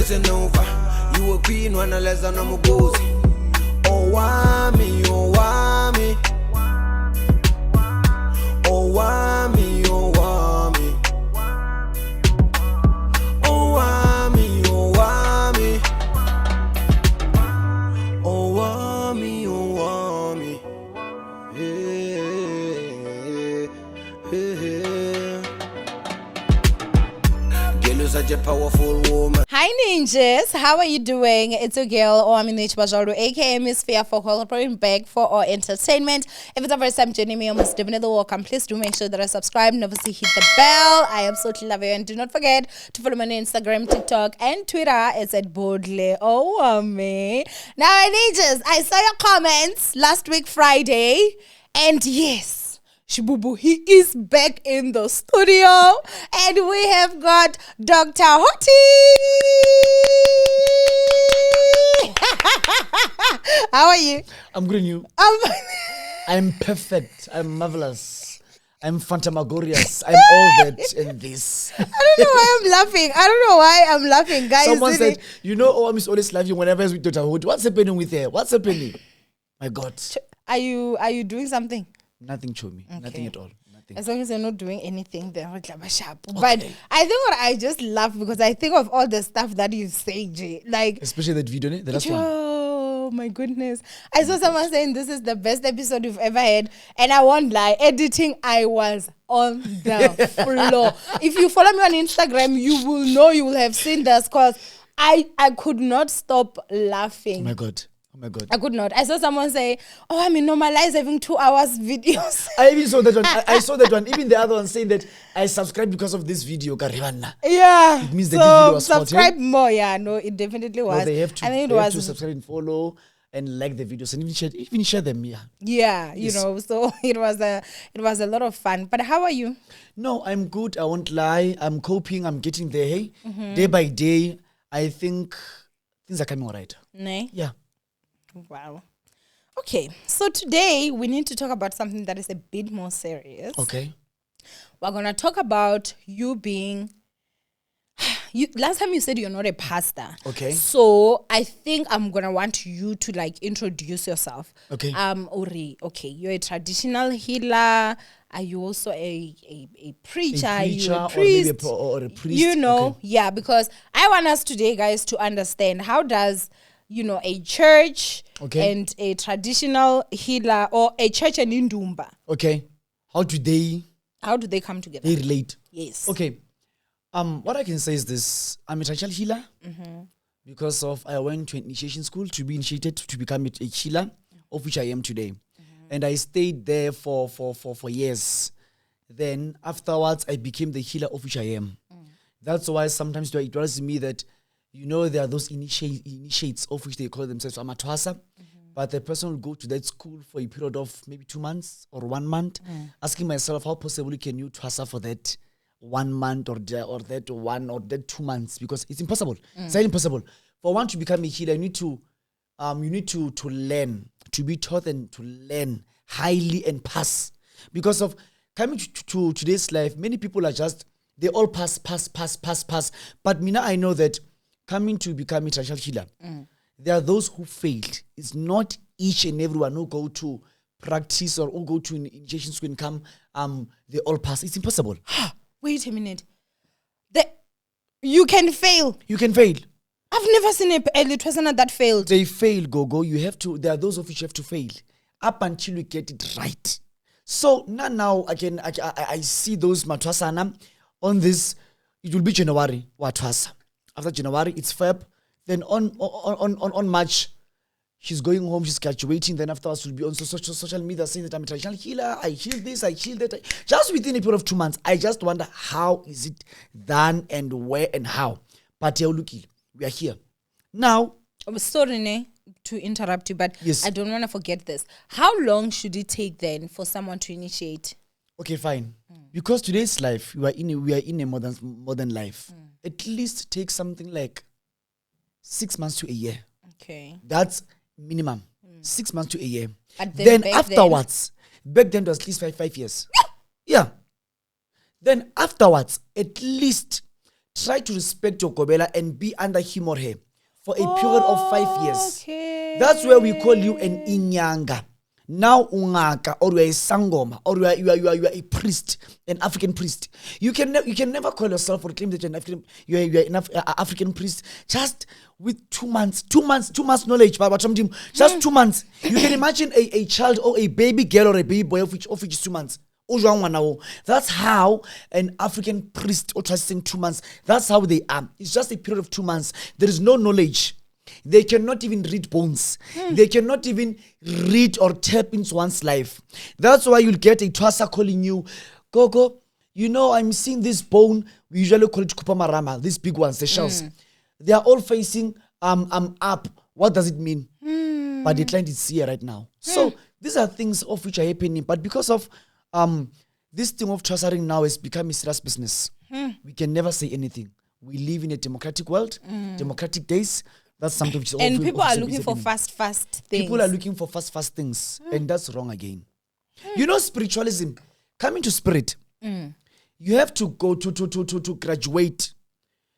listen over. You a queen when I less than I'm a gozy. Owamie, Owamie. Owamie, Owamie. Owamie, Owamie. Owamie, Owamie. Girl, you're such a powerful woman. Hi ninjas, how are you doing? It's your girl Owamie aka Miss Fear for calling back for our entertainment. If it's the first time joining me, you're most definitely welcome. Please do make sure that I subscribe and obviously hit the bell. I absolutely love you, and do not forget to follow me on Instagram, TikTok, and Twitter. It's at Boldly Owamie. Now ninjas, I saw your comments last week Friday, and yes, Shibubu, he is back in the studio, and we have got Dr. Hoti. How are you? I'm good, and you? I'm perfect. I'm marvelous. I'm phantasmagorious. I'm all that and this. I don't know why I'm laughing. Guys. Someone said, you know, Owamie's always laughing whenever he's with Dr. Hoti. What's happening with her? What's happening? My God. Are you doing something? Nothing, Chomi. Okay. Nothing at all. Nothing. As long as you're not doing anything, then we're sharp. Okay. But I think what I just laugh because I think of all the stuff that you say, Jay. Like, especially that video, the last one. Oh my goodness. I saw someone saying this is the best episode you've ever had. And I won't lie, editing, I was on the floor. If you follow me on Instagram, you will know, you will have seen this because I could not stop laughing. Oh my God. I could not. I saw someone say, normalize having 2 hours videos. I even saw that one. I saw that one. Even the other one saying that I subscribed because of this video. Yeah. It means that the video was subscribe more. Yeah, no, it definitely was. No, they have to, have to subscribe and follow and like the videos and even share them. Yeah. Yeah, yes. So it was a lot of fun. But how are you? No, I'm good. I won't lie. I'm coping. I'm getting there. Hey, day by day, I think things are coming all right. Nee? Yeah. Wow. Okay, so today we need to talk about something that is a bit more serious. Okay. We're going to talk about you being... last time you said you're not a pastor. Okay. So I think I'm going to want you to introduce yourself. Okay. Okay, you're a traditional healer. Are you also a preacher? Are you a priest? Or a priest? Okay. Yeah, because I want us today, guys, to understand how does... a church and a traditional healer, or a church and indumba. Okay. How do they come together? They relate. Yes. Okay. What I can say is this. I'm a traditional healer because I went to an initiation school to be initiated to become a healer, of which I am today. And I stayed there for years. Then afterwards, I became the healer of which I am. That's why sometimes it worries me that there are those initiates of which they call themselves Twasa, but the person will go to that school for a period of maybe 2 months or 1 month, asking myself, how possibly can you Twasa for that 1 month or that 1 or that 2 months? Because it's impossible. It's not impossible. For one to become a healer, you need to learn, to be taught and to learn highly and pass. Because of coming to today's life, many people are they all pass. But Mina, I know that coming to become a traditional healer, there are those who failed. It's not each and everyone who go to practice or who go to initiation school and come, they all pass. It's impossible. Wait a minute. You can fail. You can fail. I've never seen a person that failed. They fail, go. You have to. There are those of which you have to fail up until you get it right. So now I see those Matwasana on this. It will be January Watwasa. After January, it's Feb. Then on March, she's going home, she's graduating. Then afterwards, she'll be on social media saying that I'm a traditional healer. I heal this, I heal that. Just within a period of 2 months, I just wonder how is it done and where and how. But look, we are here. Now... I'm sorry to interrupt you, but yes. I don't want to forget this. How long should it take then for someone to initiate? Okay, fine. Because today's life, we are in a modern life. At least take something like 6 months to a year. Okay. That's minimum. 6 months to a year. But then afterwards, back then it was at least five years. Yeah. Then afterwards, at least try to respect your Gobela and be under him or her for a period of 5 years. Okay. That's where we call you an inyanga. Now ungaka, or you are a sangoma, or you are a priest, an African priest. You can never call yourself or claim that you're an African. You're an African priest just with 2 months knowledge. Just 2 months. You can imagine a child or a baby girl or a baby boy of which is 2 months. That's how an African priest or trusting 2 months. That's how they are. It's just a period of 2 months. There is no knowledge. They cannot even read bones. They cannot even read or tap into one's life. That's why you'll get a Twasa calling you, Gogo, I'm seeing this bone. We usually call it Kupamarama, these big ones, the shells. They are all facing up. What does it mean? But the client is here right now. So these are things of which are happening. But because of this thing of Twasering now has become a serious business. We can never say anything. We live in a democratic world, democratic days. That's something which is and people are looking for fast things. People are looking for fast things, and that's wrong again. Spiritualism, coming to spirit, you have to go to graduate.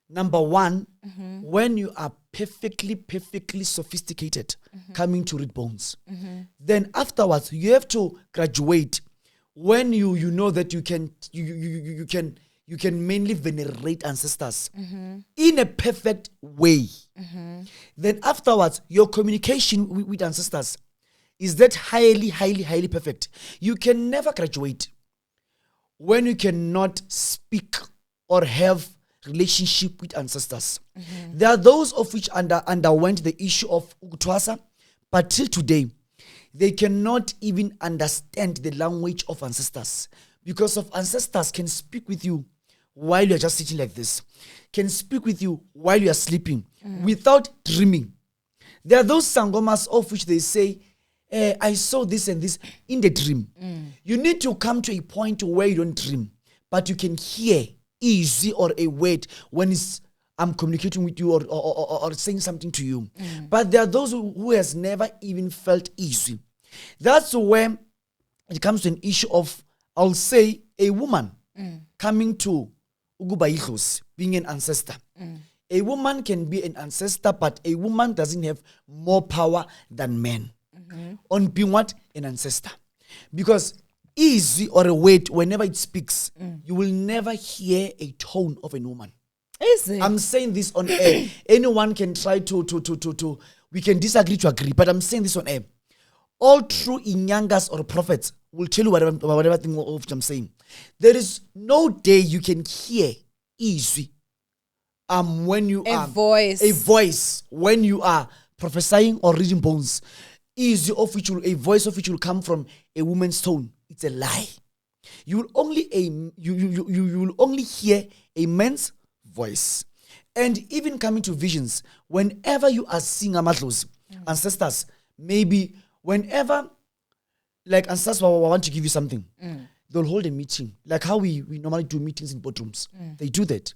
Number one, when you are perfectly sophisticated, coming to read bones. Then afterwards, you have to graduate when you know that you can mainly venerate ancestors in a perfect way. Then afterwards, your communication with ancestors is that highly perfect. You can never graduate when you cannot speak or have relationship with ancestors. There are those of which underwent the issue of Twasa, but till today, they cannot even understand the language of ancestors, because of ancestors can speak with you while you're just sitting like this, can speak with you while you are sleeping, without dreaming. There are those sangomas of which they say, I saw this and this in the dream. You need to come to a point where you don't dream, but you can hear easy or a word when I'm communicating with you or saying something to you. But there are those who has never even felt easy. That's when it comes to an issue of, I'll say, a woman coming to Ugubaihos, being an ancestor. A woman can be an ancestor, but a woman doesn't have more power than men on being what? An ancestor. Because easy or a word, whenever it speaks, you will never hear a tone of a woman. Is it? I'm saying this on air. Anyone can try to we can disagree to agree, but I'm saying this on air. All true inyangas or prophets will tell you whatever thing of which I'm saying. There is no day you can hear easy when you a voice when you are prophesying or reading bones. Easy of which a voice of which will come from a woman's tone. It's a lie. You will only you will only hear a man's voice. And even coming to visions, whenever you are seeing amadlos, ancestors, maybe whenever, like ancestors want to give you something, they'll hold a meeting, like how we normally do meetings in boardrooms. They do that.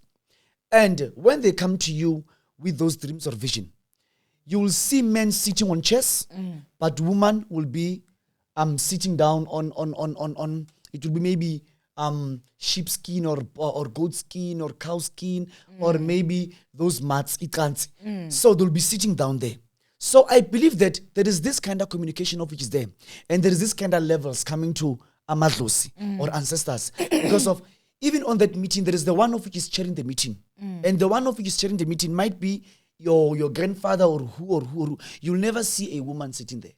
And when they come to you with those dreams or vision, you will see men sitting on chairs, but woman will be sitting down on it will be maybe sheep skin or goat skin or cow skin or maybe those mats, so they'll be sitting down there. So I believe that there is this kind of communication of which is there, and there is this kind of levels coming to amadlosi or ancestors, because of even on that meeting there is the one of which is chairing the meeting, and the one of which is chairing the meeting might be your grandfather or who. You'll never see a woman sitting there.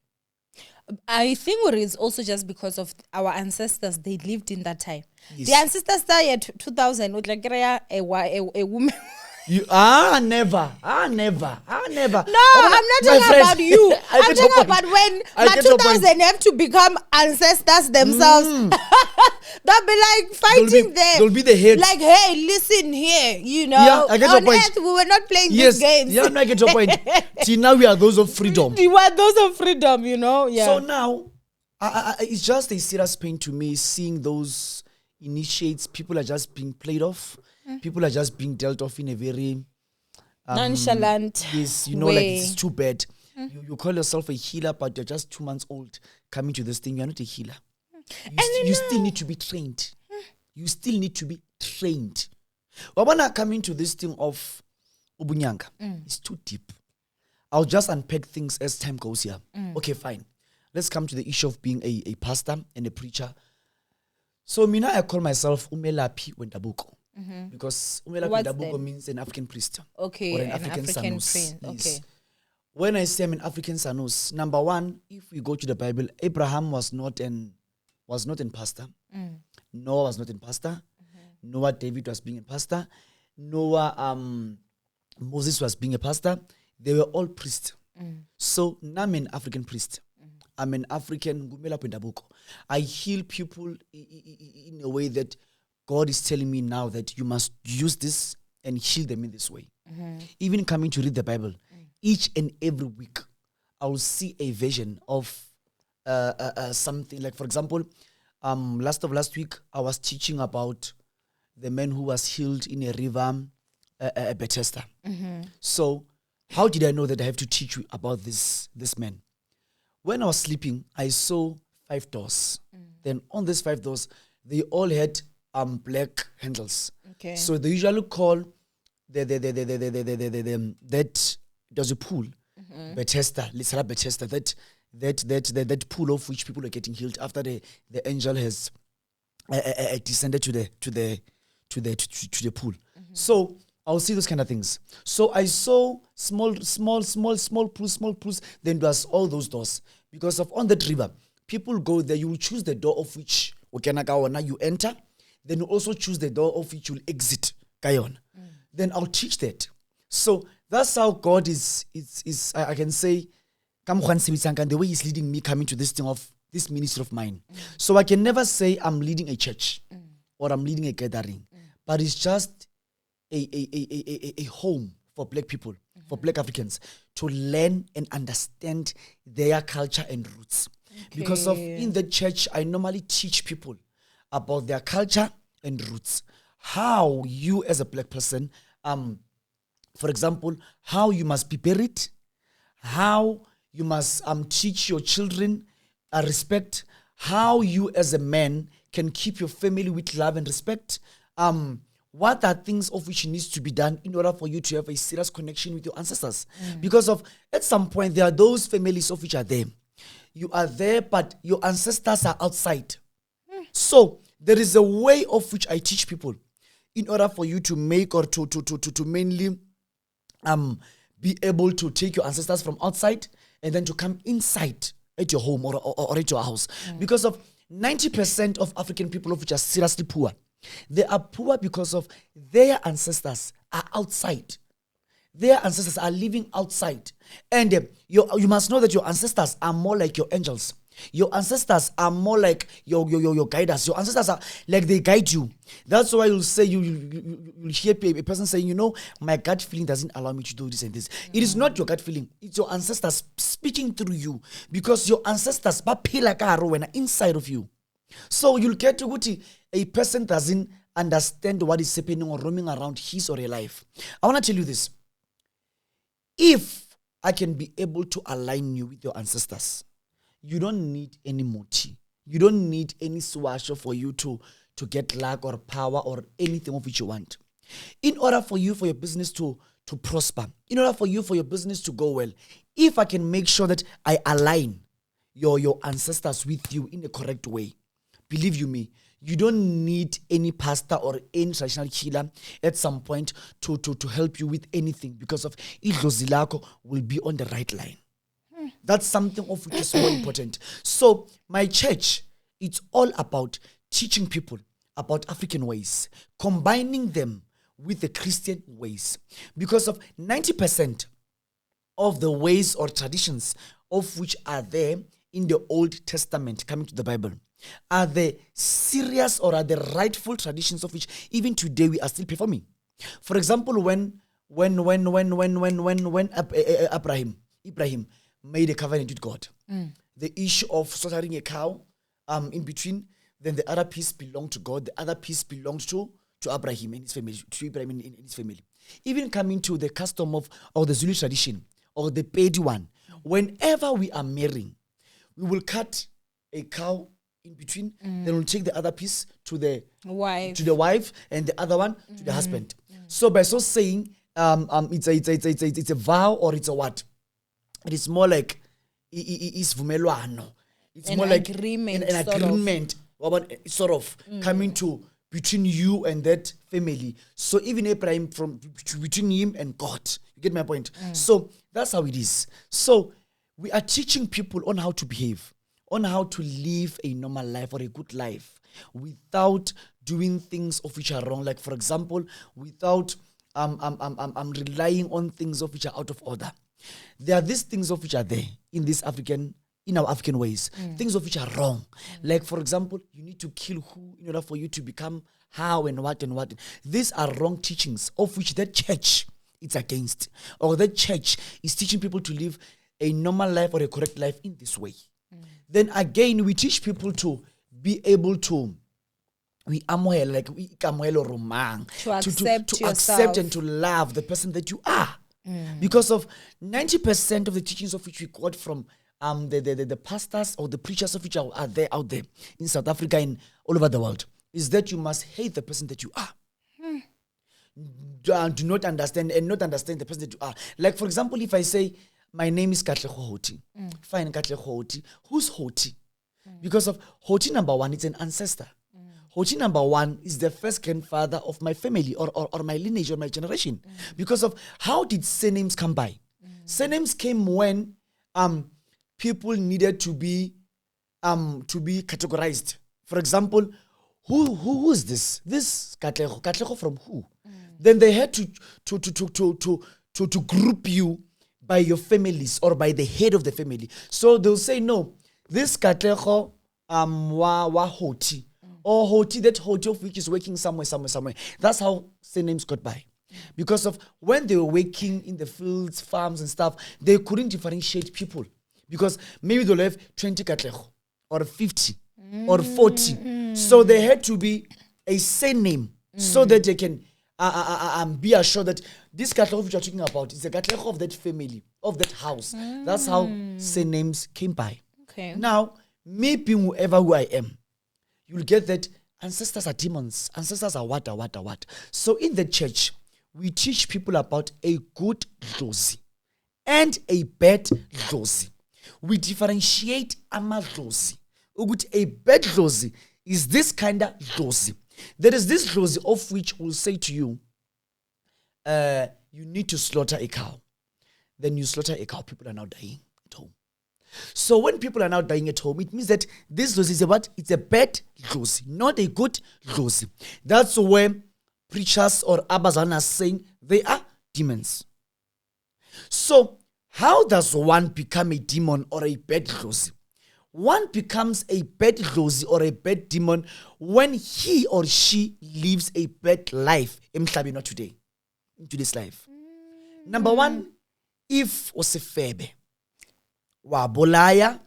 I think it is also just because of our ancestors. They lived in that time. Yes. The ancestors died 2000 with like a woman. Never. No, I'm not talking about you. I'm talking about when 2000 have to become ancestors themselves. They'll be like fighting there. They'll be the head. Like, hey, listen here, Yeah, I get on your point. earth we were not playing these games. Yeah, I get your point. See, now we are those of freedom. We were those of freedom, Yeah. So now, it's just a serious pain to me seeing those initiates. People are just being played off. People are just being dealt off in a very nonchalant way. Like it's too bad. You call yourself a healer, but you're just 2 months old coming to this thing. You're not a healer. You still need to be trained. You still need to be trained. Wabana coming to this thing of Ubunyanga, it's too deep. I'll just unpack things as time goes here. Okay, fine. Let's come to the issue of being a pastor and a preacher. So Mina, I call myself Umelapi Wendabuko. Because Umelapi Wendabuko means an African priest. Okay, or an African prince. Sanus. Okay. Yes. When I say I'm an African Sanus, number one, if we go to the Bible, Abraham was not an pastor. Noah was not a pastor. Noah, David was being a pastor. Noah, Moses was being a pastor. They were all priests. So now I'm an African priest. I'm an African Gumela Pendabuko. I heal people in a way that God is telling me now that you must use this and heal them in this way. Even coming to read the Bible, each and every week, I will see a vision of something. Like, for example, last week, I was teaching about the man who was healed in a river, Bethesda. So, how did I know that I have to teach you about this man? When I was sleeping, I saw 5 doors. Then on these 5 doors, they all had black handles. Okay. So they usually call that there's a pool, Bethesda, Lisara Bethesda, that pool of which people are getting healed after the angel has descended to the pool. So I'll see those kind of things. So I saw small pools. Then there's all those doors. Because of on that river, people go there, you will choose the door of which you enter. Then you also choose the door of which you'll exit. Then I'll teach that. So that's how God is I can say, the way he's leading me coming to this thing of this ministry of mine. So I can never say I'm leading a church or I'm leading a gathering, but it's just a home for black people, for black Africans to learn and understand their culture and roots. Because of in the church, I normally teach people about their culture and roots. How you as a black person, for example, how you must be buried, how you must teach your children respect, how you as a man can keep your family with love and respect, what are things of which needs to be done in order for you to have a serious connection with your ancestors? Because of at some point there are those families of which are there. You are there, but your ancestors are outside. So there is a way of which I teach people in order for you to make or to mainly be able to take your ancestors from outside and then to come inside at your home or at your house. Because of 90% of African people of which are seriously poor, they are poor because of their ancestors are outside. Their ancestors are living outside. And you must know that your ancestors are more like your angels. Your ancestors are more like your guiders. Your ancestors are like they guide you. That's why you'll say, you'll hear a person saying, my gut feeling doesn't allow me to do this and this. It is not your gut feeling. It's your ancestors speaking through you. Because your ancestors are inside of you. So you'll get to a person doesn't understand what is happening or roaming around his or her life. I want to tell you this. If I can be able to align you with your ancestors, you don't need any moti. You don't need any swasho for you to get luck or power or anything of which you want. In order for you, for your business to prosper, in order for you, for your business to go well, if I can make sure that I align your ancestors with you in the correct way, believe you me, you don't need any pastor or any traditional healer at some point to help you with anything, because of Idlozilako will be on the right line. That's something of which is more important. So my church, it's all about teaching people about African ways, combining them with the Christian ways. Because of 90% of the ways or traditions of which are there in the Old Testament coming to the Bible are the serious or are the rightful traditions of which even today we are still performing. For example, when Ibrahim made a covenant with God, the issue of slaughtering a cow in between, then the other piece belonged to God, the other piece belonged to Abraham and his family, to Ibrahim and his family. Even coming to the custom of the Zulu tradition or the paid one, whenever we are marrying, we will cut a cow in between. Then we'll take the other piece to the wife, and the other one to the husband. So by so saying, it's a vow or it's a what? It is more like it's vumelwano. It's more like agreement, an agreement, sort of coming to between you and that family. So even Abraham from between him and God. You get my point? So that's how it is. So we are teaching people on how to behave, on how to live a normal life or a good life without doing things of which are wrong. Like for example, without relying on things of which are out of order. There are these things of which are there in our African ways, things of which are wrong. Like for example, you need to kill who in order for you to become how and what and what. These are wrong teachings of which that church is against, or that church is teaching people to live a normal life or a correct life in this way. Then again, we teach people to be able to to accept and to love the person that you are. Because of 90% of the teachings of which we got from the pastors or the preachers of which are out there in South Africa and all over the world is that you must hate the person that you are. Do not understand and not understand the person that you are. Like for example, if I say my name is Katlego Hoti, fine Katlego Hoti, who's Hoti? Because of Hoti number one, it's an ancestor. Hoti number one is the first grandfather of my family or my lineage or my generation. Because of how did surnames come by? Surnames came when people needed to be categorized. For example, who is this? This Katlego. Katlego from who? Then they had to group you by your families or by the head of the family. So they'll say, no, this Katlego wa Hoti. Or Hoti, that Hoti of which is working somewhere. That's how surnames got by. Because of when they were working in the fields, farms and stuff, they couldn't differentiate people. Because maybe they'll have 20 Katlego, or 50, or 40. So they had to be a surname so that they can be assured that this Katlego which you're talking about is a Katlego of that family, of that house. That's how surnames came by. Okay. Now, me being whoever who I am, you'll get that ancestors are demons. Ancestors are what. So in the church, we teach people about a good dlozi and a bad dlozi. We differentiate amadlozi. A bad dlozi is this kind of dlozi. There is this dlozi of which will say to you, you need to slaughter a cow. Then you slaughter a cow, people are now dying at home. So when people are now dying at home, it means that this dlozi is what? It's a bad dlozi, not a good dlozi. That's where preachers or abazana are saying they are demons. So how does one become a demon or a bad dlozi? One becomes a bad dlozi or a bad demon when he or she lives a bad life. Not today. In today's life. Number one, if osefebe, wa bolaya,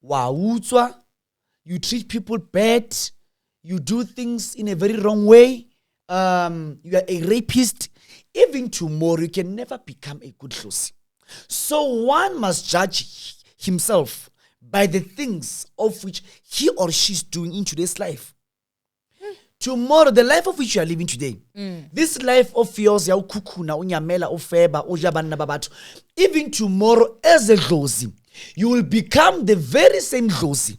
wa utswa, you treat people bad, you do things in a very wrong way, you are a rapist, even tomorrow you can never become a good dlozi. So one must judge himself by the things of which he or she is doing in today's life. Tomorrow, the life of which you are living today, this life of yours, even tomorrow as a dlozi, you will become the very same dlozi.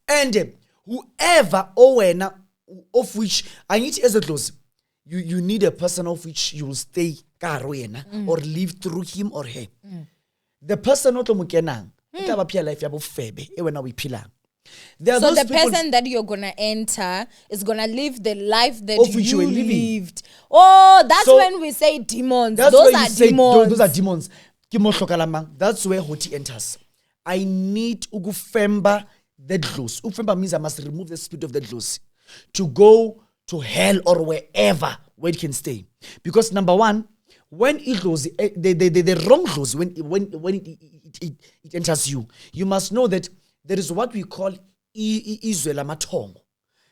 And whoever of which I need as a dlozi, you need a person of which you will stay or live through him or her. The person not so the person that you're gonna enter is gonna live the life that you lived. Oh, that's so when we say demons. Those are demons. Those are demons. That's where Hoti enters. I need ugufemba that dlozi. Ugufemba means I must remove the spirit of that dlozi to go to hell or wherever where it can stay. Because number one, when it goes, the wrong dlozi, when it enters you, you must know that there is what we call Israel Matongo.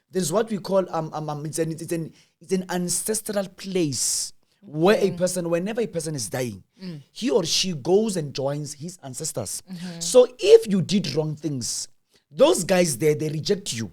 There is what we call it's an ancestral place where a person, whenever a person is dying, he or she goes and joins his ancestors. So if you did wrong things, Those guys there, they reject you.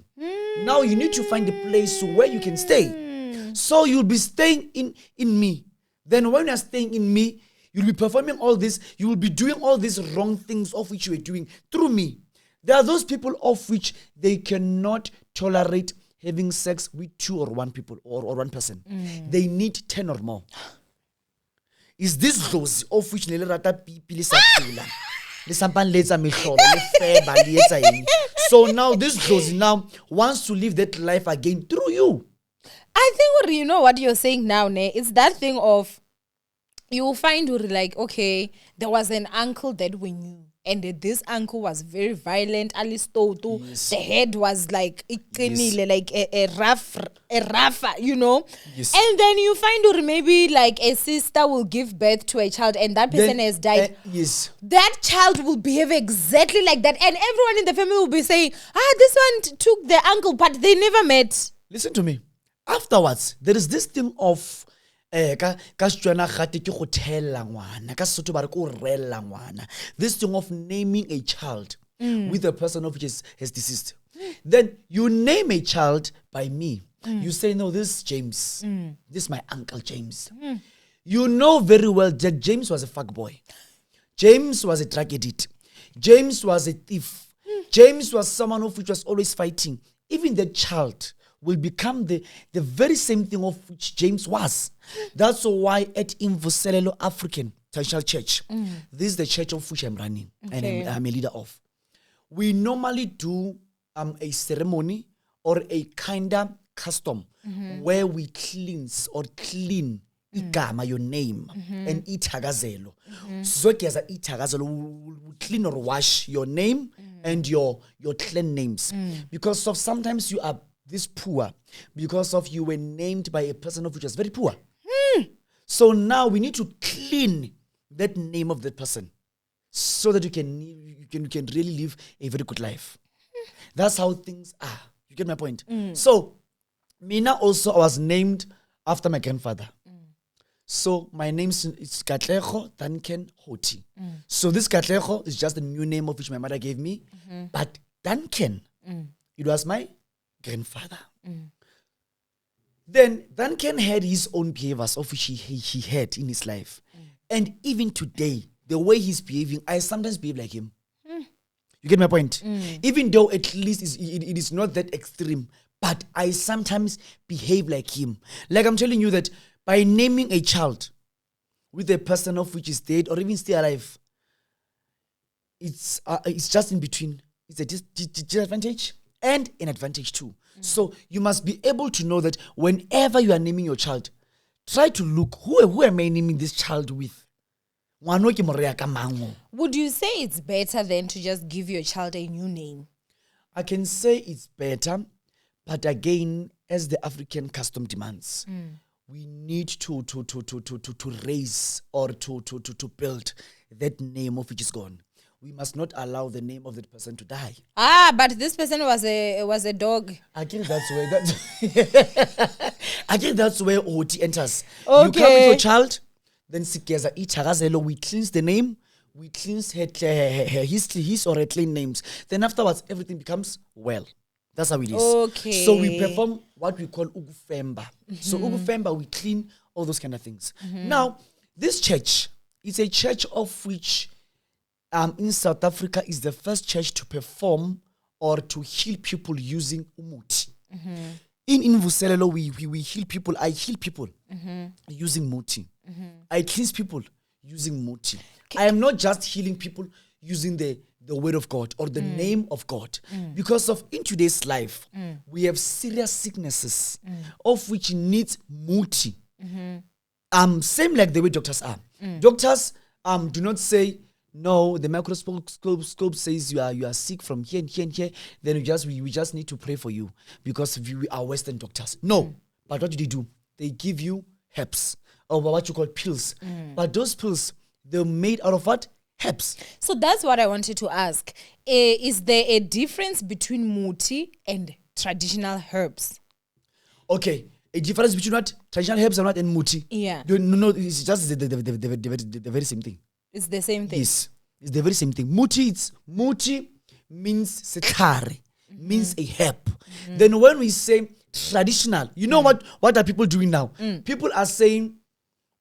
Now you need to find a place where you can stay. So you'll be staying in me. Then when you're staying in me, you'll be performing all this. You will be doing all these wrong things of which you are doing through me. There are those people of which they cannot tolerate having sex with 2 or 1 people or 1 person. They need 10 or more. Is this those of which so now this those now wants to live that life again through you. I think you know what you're saying now, ne? It's that thing of you will find like, okay, there was an uncle that we knew. And this uncle was very violent. Yes. The head was like like a rough, you know. Yes. And then you find maybe like a sister will give birth to a child, and that person has died. Yes. That child will behave exactly like that, and everyone in the family will be saying, this one took the uncle, but they never met. Listen to me. Afterwards, there is this thing of this thing of naming a child with a person of which has deceased. Then you name a child by me. You say, no, this is James. This is my uncle James. You know very well that James was a fuckboy. James was a drug addict. James was a thief. James was someone of which was always fighting. Even the child will become the very same thing of which James was. That's why at Invuselelo African Traditional Church, this is the church of which I'm running and I'm a leader of. We normally do a ceremony or a kind of custom where we cleanse or clean igama, your name, and itagazelo. So itagazelo will clean or wash your name and your clan names. Because of sometimes you are this poor because of you were named by a person of which was very poor. So now we need to clean that name of that person so that you can really live a very good life. That's how things are. You get my point? So Mina also, I was named after my grandfather. So my name is Katleho Duncan Hoti. So this Katleho is just a new name of which my mother gave me. But Duncan, it was my grandfather. Then Duncan had his own behaviors of which he had in his life. And even today, the way he's behaving, I sometimes behave like him. You get my point? Even though at least it is not that extreme, but I sometimes behave like him. Like I'm telling you that by naming a child with a person of which is dead or even still alive, it's just in between. It's a disadvantage and an advantage too. So you must be able to know that whenever you are naming your child, try to look, who am I naming this child with? Would you say it's better than to just give your child a new name? I can say it's better, but again, as the African custom demands, we need to raise or to build that name of which is gone. We must not allow the name of that person to die. But this person was a dog. I think that's where OT enters. Okay. You come with your child, then Sikeza Itagazelo, we cleanse the name, we cleanse his or her clean names. Then afterwards, everything becomes well. That's how it is. Okay. So we perform what we call Ugufemba. So Ugufemba, we clean all those kind of things. Now, this church is a church of which in South Africa is the first church to perform or to heal people using umuti. In Vuselelo, we heal people. I heal people using muti. I cleanse people using muti. I am not just healing people using the word of God or the name of God. Because of in today's life, we have serious sicknesses of which needs muti. Same like the way doctors are. Doctors do not say, no, the microscope says you are sick from here and here and here. Then we just need to pray for you because we are Western doctors. No, but what do they do? They give you herbs or what you call pills. But those pills, they're made out of what? Herbs. So that's what I wanted to ask. Is there a difference between muti and traditional herbs? Okay, a difference between what? Traditional herbs and what? And muti? Yeah. No, it's just the very same thing. It's the same thing. Yes, it's the very same thing. Muti means setlhare, means a herb. Then when we say traditional, you know what are people doing now? People are saying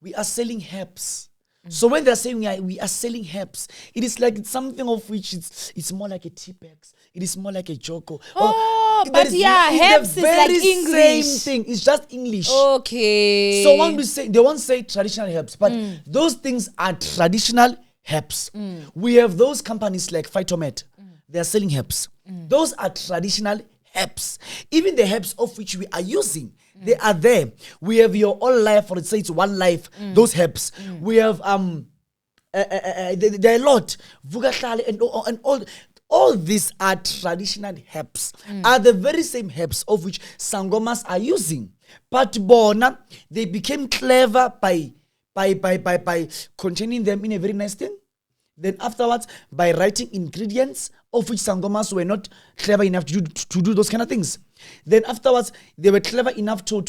we are selling herbs. So when they're saying we are selling herbs, it is like it's something of which it's more like a tea bags. It is more like a joko. But herbs is like English. Same thing. It's just English. Okay. So they won't say traditional herbs, but those things are traditional herbs. We have those companies like Phytomed. They are selling herbs. Those are traditional herbs. Even the herbs of which we are using, they are there. We have your all life, or let's say it's one life. Those herbs. We have there are a lot. Vugahlale and all these are traditional herbs. Are the very same herbs of which Sangomas are using. But Bona, they became clever by containing them in a very nice thing. Then afterwards, by writing ingredients of which Sangomas were not clever enough to do those kind of things. Then afterwards, they were clever enough to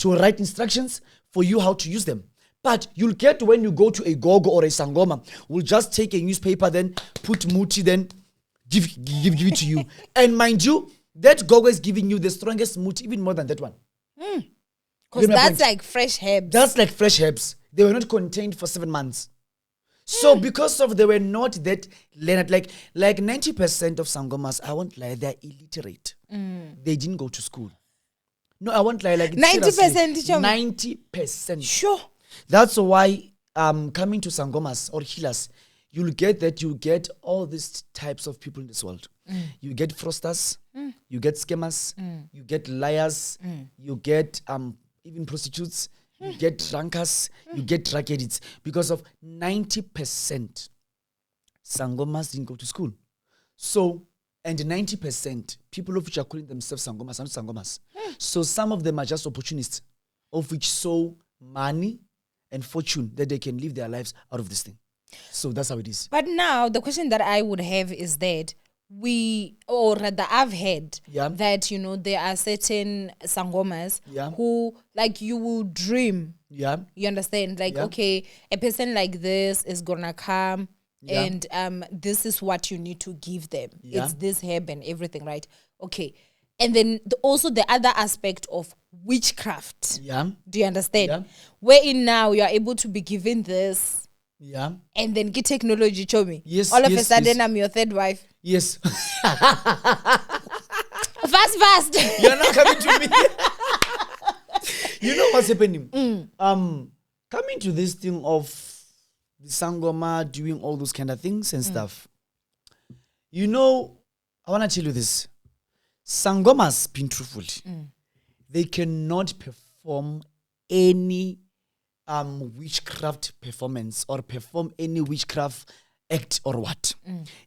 write instructions for you how to use them. But you'll get when you go to a gogo or a Sangoma, we'll just take a newspaper, then put muti, then give it to you. And mind you, that gogo is giving you the strongest muti, even more than that one. Because that's like fresh herbs. That's like fresh herbs. They were not contained for 7 months. So because of they were not that learned, like 90% of Sangomas, I won't lie, they're illiterate. They didn't go to school. No, I won't lie, like 90%. 90%. Sure. That's why coming to Sangomas or healers, you'll get all these types of people in this world. You get fraudsters, you get scammers, you get liars, you get even prostitutes, you get drunkards, you get drug addicts, because of 90% Sangomas didn't go to school. So, and 90% people of which are calling themselves Sangomas are not Sangomas. So some of them are just opportunists of which saw money and fortune that they can live their lives out of this thing. So that's how it is. But now the question that I would have is that I've heard that, there are certain Sangomas who, like, you will dream. Yeah. You understand? Like, okay, a person like this is gonna come and this is what you need to give them. It's this herb and everything, right? Okay. And then also the other aspect of witchcraft. Yeah. Do you understand? Yeah. Wherein now you are able to be given this. Yeah. And then get technology, show me. Yes. All of a sudden I'm your third wife. Yes. Fast. You're not coming to me. You know what's happening? Coming to this thing of the Sangoma doing all those kind of things and stuff. I want to tell you this. Sangomas, being truthful, they cannot perform any witchcraft performance or perform any witchcraft act or what.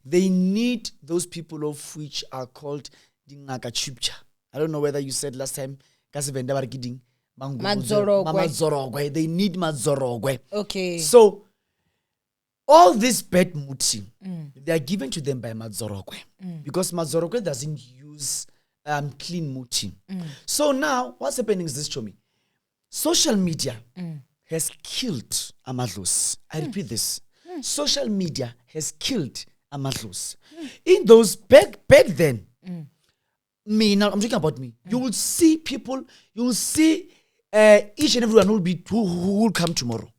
They need those people of which are called Dingaka Chupcha. I don't know whether you said last time, Mazorogwe. They need Mazorogwe. Okay. So, all this bad muti, they are given to them by Mazorogwe. Because Mazorogwe doesn't use clean muti. So now, what's happening is this, Chomi. Social media has killed Amadlos. I repeat this. Social media has killed Amadlos. In those, back then, now I'm talking about me. You will see people, you will see each and everyone who will come tomorrow.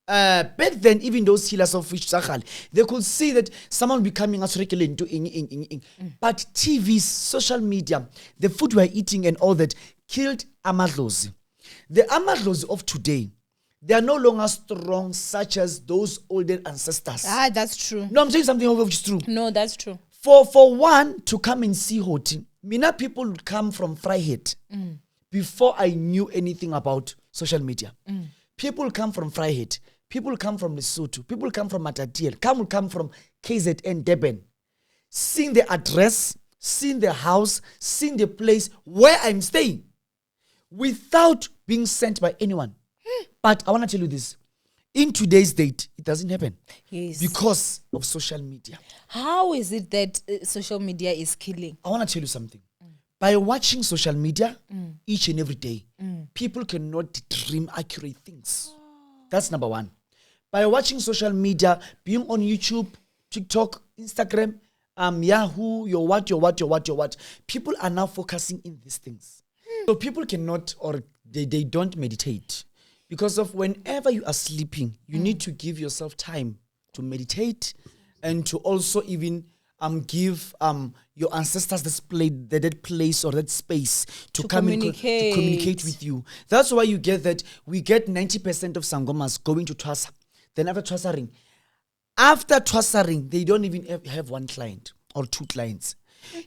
Back then, even those healers of which they could see that someone will be coming as regular into But TV, social media, the food we're eating and all that killed Amadlozi. The Amadlozi of today, they are no longer strong such as those older ancestors. That's true. No, I'm saying something which is true. No, that's true. For one to come and see Hoti, Mina people would come from Freiheit before I knew anything about social media. People come from Freiheit. People come from Lesotho. People come from Matatiel. Come from KZN, Durban. Seeing the address, seeing the house, seeing the place where I'm staying without being sent by anyone. But I want to tell you this. In today's date, it doesn't happen. Yes. Because of social media. How is it that social media is killing? I want to tell you something. By watching social media each and every day, people cannot dream accurate things. That's number one. By watching social media, being on YouTube, TikTok, Instagram, Yahoo, your what. People are now focusing in these things. So people cannot, or they don't meditate. Because of whenever you are sleeping, you need to give yourself time to meditate and to also even give your ancestors that place or that space to come to communicate with you. That's why you get that we get 90% of Sangomas going to Twasa. Then after Twasering, they don't even have one client or two clients.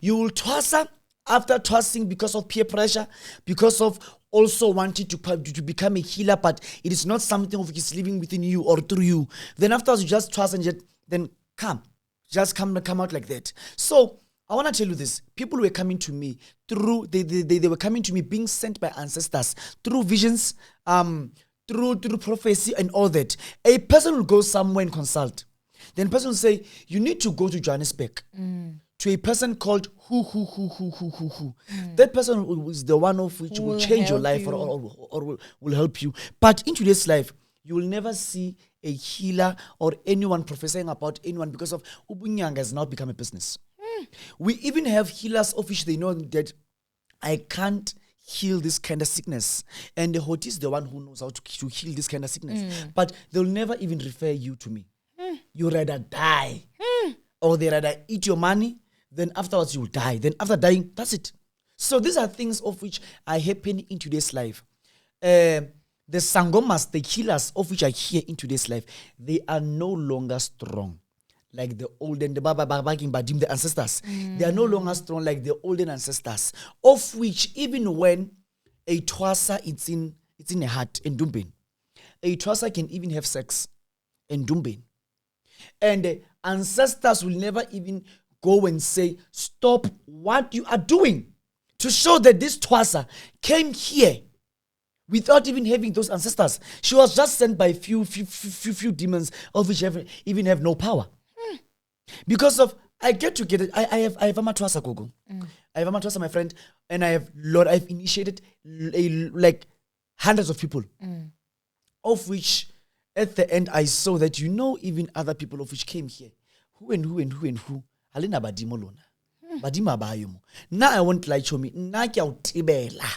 You will Twasa after Twasing because of peer pressure, because of also wanting to become a healer, but it is not something which is living within you or through you. Then afterwards, you just Twasa and then come out like that. So I want to tell you this: people were coming to me through they were coming to me being sent by ancestors through visions, through prophecy and all that. A person will go somewhere and consult. Then a person will say, you need to go to Johannesburg to a person called who. That person is the one of which will change your life or will help you. But in today's life, you will never see a healer or anyone prophesying about anyone because of Ubunyanga has now become a business. We even have healers of which they know that I can't heal this kind of sickness. And the Hoti is the one who knows how to heal this kind of sickness. But they'll never even refer you to me. You rather die. Or they rather eat your money, then afterwards you'll die. Then after dying, that's it. So these are things of which are happening in today's life. The Sangomas, the healers of which are here in today's life, they are no longer strong. Like the olden, the Baba Babakim Badim, the ancestors. They are no longer strong like the olden ancestors. Of which, even when a Twasa it's in a hut in Dumbin, a Twasa can even have sex in Dumbin. And the ancestors will never even go and say, stop what you are doing, to show that this Twasa came here without even having those ancestors. She was just sent by few demons of which even have no power. Because of, I get it. I have a Twasa Gogo. I have a Twasa, my friend, and I've initiated like hundreds of people, of which at the end I saw that even other people of which came here, who. Alina badimo lona. Badima bayomo. Now I won't lie to me. Na kya utibela.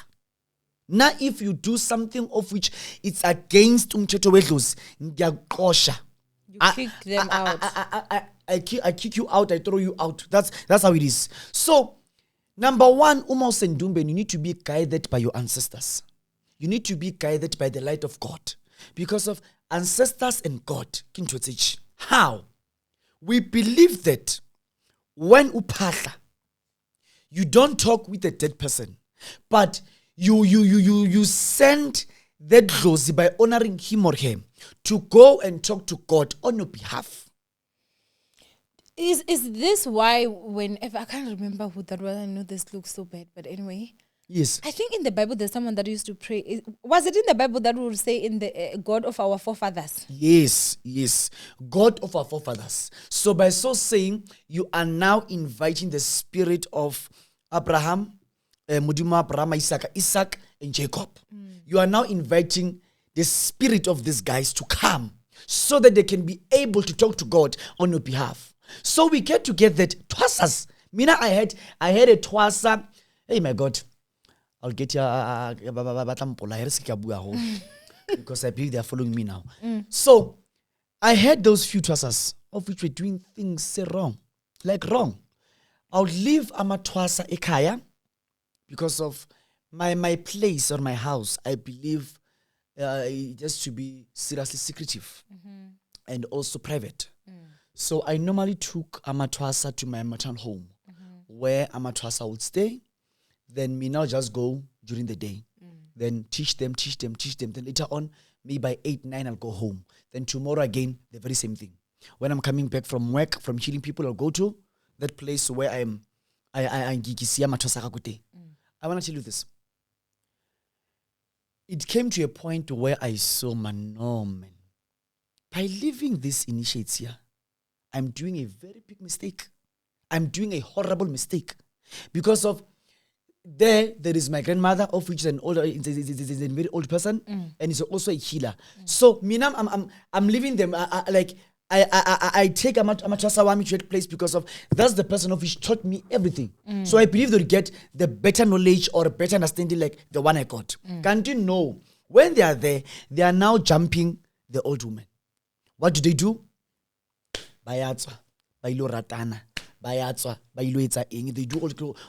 Now if you do something of which it's against umthetho wedlozi, ngiyaqosha. You kick them out. I kick you out, I throw you out. That's how it is. So, number one, Sendumbe, you need to be guided by your ancestors. You need to be guided by the light of God. Because of ancestors and God. How? We believe that when upahla, you don't talk with a dead person, but you send that dlozi by honoring him or her to go and talk to God on your behalf. Is this why whenever, I can't remember who that was, I know this looks so bad, but anyway. Yes. I think in the Bible there's someone that used to pray. Was it in the Bible that would say in the God of our forefathers? Yes. God of our forefathers. So by so saying, you are now inviting the spirit of Abraham, Mudima, Abraham, Isaac, and Jacob. You are now inviting the spirit of these guys to come so that they can be able to talk to God on your behalf. So we get to get that Twasas. Mina, I had a Twasa. Hey, my God. I'll get you because I believe they are following me now. So I had those few Twasas of which were doing things wrong. I would leave Amatwasa Ekaya because of my place or my house. I believe it has to be seriously secretive and also private. So I normally took Amatwasa to my maternal home where Amatwasa would stay. Then me now just go during the day. Then teach them. Then later on, maybe by 8, 9, I'll go home. Then tomorrow again, the very same thing. When I'm coming back from work, from healing people, I'll go to that place where I want to tell you this. It came to a point where I saw, man, by leaving this initiates here, I'm doing a very big mistake. I'm doing a horrible mistake. Because of there is my grandmother, of which is an older, is a very old person, and is also a healer. So, I'm leaving them. I take Twasa Owamie to that place because of that's the person of which taught me everything. So I believe they'll get the better knowledge or a better understanding like the one I got. Can't you know? When they are there, they are now jumping the old woman. What do? Bayatswa, bailo ratana, bayatswa, bailo etsa eng. They do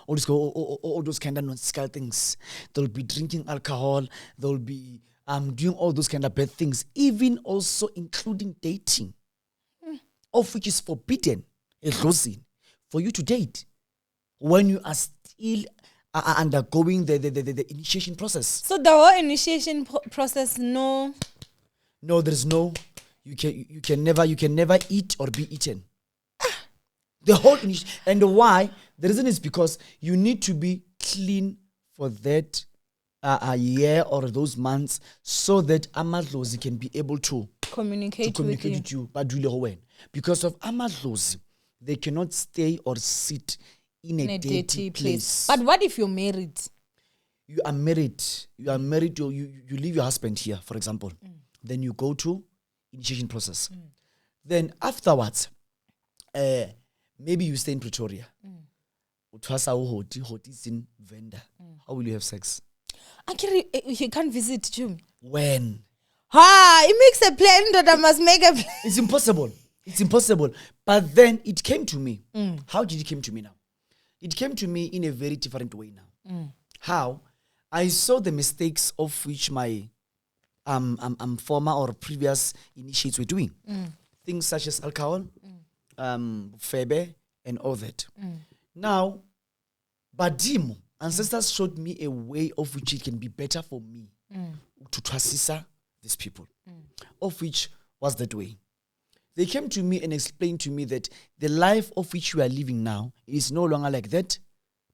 all those kind of nonsensical things. They'll be drinking alcohol. They'll be doing all those kind of bad things, even also including dating. Of which is forbidden, for you to date when you are still undergoing the initiation process. So the whole initiation process, no, there's no. You can never eat or be eaten. The whole and why? The reason is because you need to be clean for that a year or those months, so that amadlozi can be able to communicate with you. But really, because of amadlozi, they cannot stay or sit in a dirty place. But what if you're married? You are married. You leave your husband here, for example. Then you go to initiation process. Then afterwards, maybe you stay in Pretoria. Twasa hoti is in vendor. How will you have sex? Actually, you can't visit June. When? It makes a plan that I must make a plan. It's impossible. But then it came to me. How did it came to me now? It came to me in a very different way now. How? I saw the mistakes of which my former or previous initiates were doing. Things such as alcohol, febe, and all that. Now, Badimo, ancestors showed me a way of which it can be better for me to twasisa these people. Of which was that way. They came to me and explained to me that the life of which we are living now is no longer like that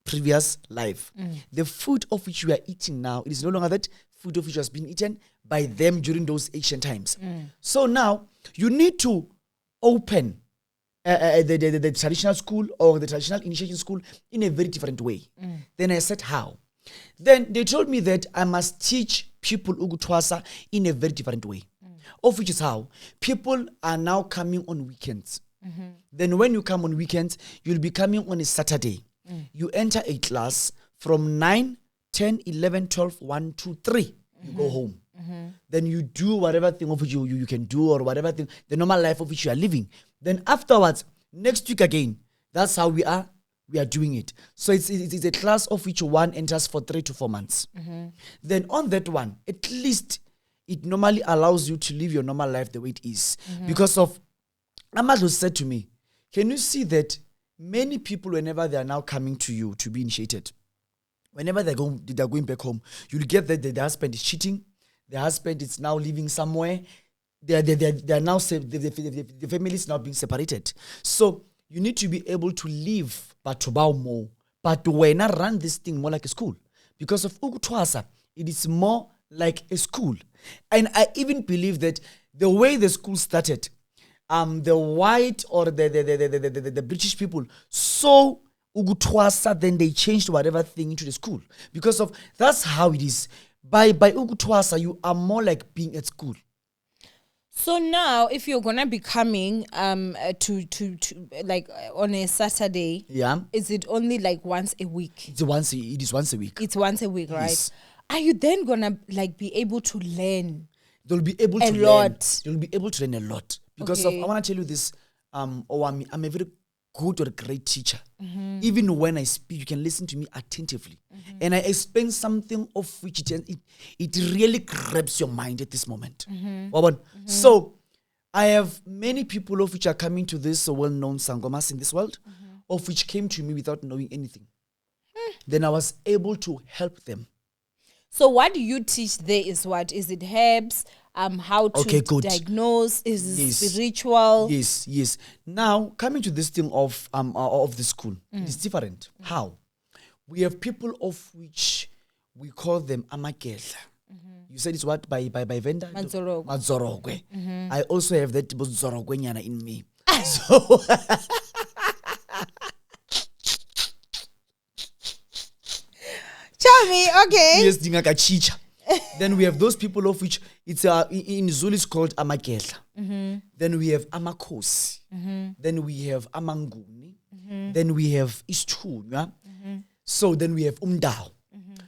previous life. The food of which we are eating now, it is no longer that food of which has been eaten by them during those ancient times. So now, you need to open the traditional school or the traditional initiation school in a very different way. Then I said, how? Then they told me that I must teach people Twasa in a very different way. Of which is how? People are now coming on weekends. Then when you come on weekends, you'll be coming on a Saturday. You enter a class from 9, 10, 11, 12, 1, 2, 3. You go home. Then you do whatever thing of which you can do or whatever thing, the normal life of which you are living. Then afterwards, next week again, that's how we are doing it. So it's a class of which one enters for 3 to 4 months. Then on that one, at least it normally allows you to live your normal life the way it is. Because of, Amado said to me, can you see that many people, whenever they are now coming to you to be initiated, whenever they're going back home, you'll get that the husband is cheating, the husband is now living somewhere, they are now the family is now being separated. So you need to be able to live, but to bow more, but to when I run this thing more like a school. Because of Twasa, it is more like a school. And I even believe that the way the school started, the white or the British people saw Twasa, then they changed whatever thing into the school. Because of that's how it is. By Twasa, you are more like being at school. So now, if you're gonna be coming to like on a Saturday, is it only like once a week? It is once a week. It's once a week, right? Yes. Are you then gonna like be able to learn? They'll be able to learn. They'll be able to learn a lot because of. I want to tell you this. Owamie, I'm a very good or great teacher. Even when I speak, you can listen to me attentively, and I explain something of which it really grabs your mind at this moment. So I have many people of which are coming to this well-known sangomas in this world, of which came to me without knowing anything. Then I was able to help them. So what do you teach there is what? Is it herbs? How to diagnose? Is it spiritual? Yes. Now, coming to this thing of the school, it's different. How? We have people of which we call them amakela. You said it's what? By vendor? Madzorogwe. I also have that Zorogwenyana in me. So Tell me, okay. Yes, dingaka chicha. Then we have those people of which it's in Zulu it's called amakehla. Then we have amakosi. Then we have amanguni. Then we have isithunywa. So then we have umdao.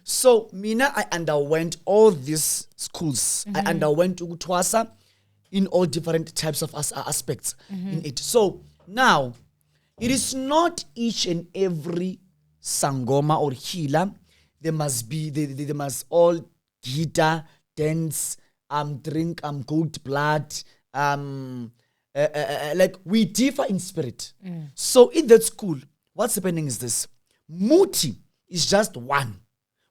So mina, I underwent all these schools. I underwent Twasa in all different types of aspects in it. So now, it is not each and every sangoma or healer. They must be, they must all guitar, dance, drink, goat blood, like we differ in spirit. So in that school, what's happening is this. Muti is just one.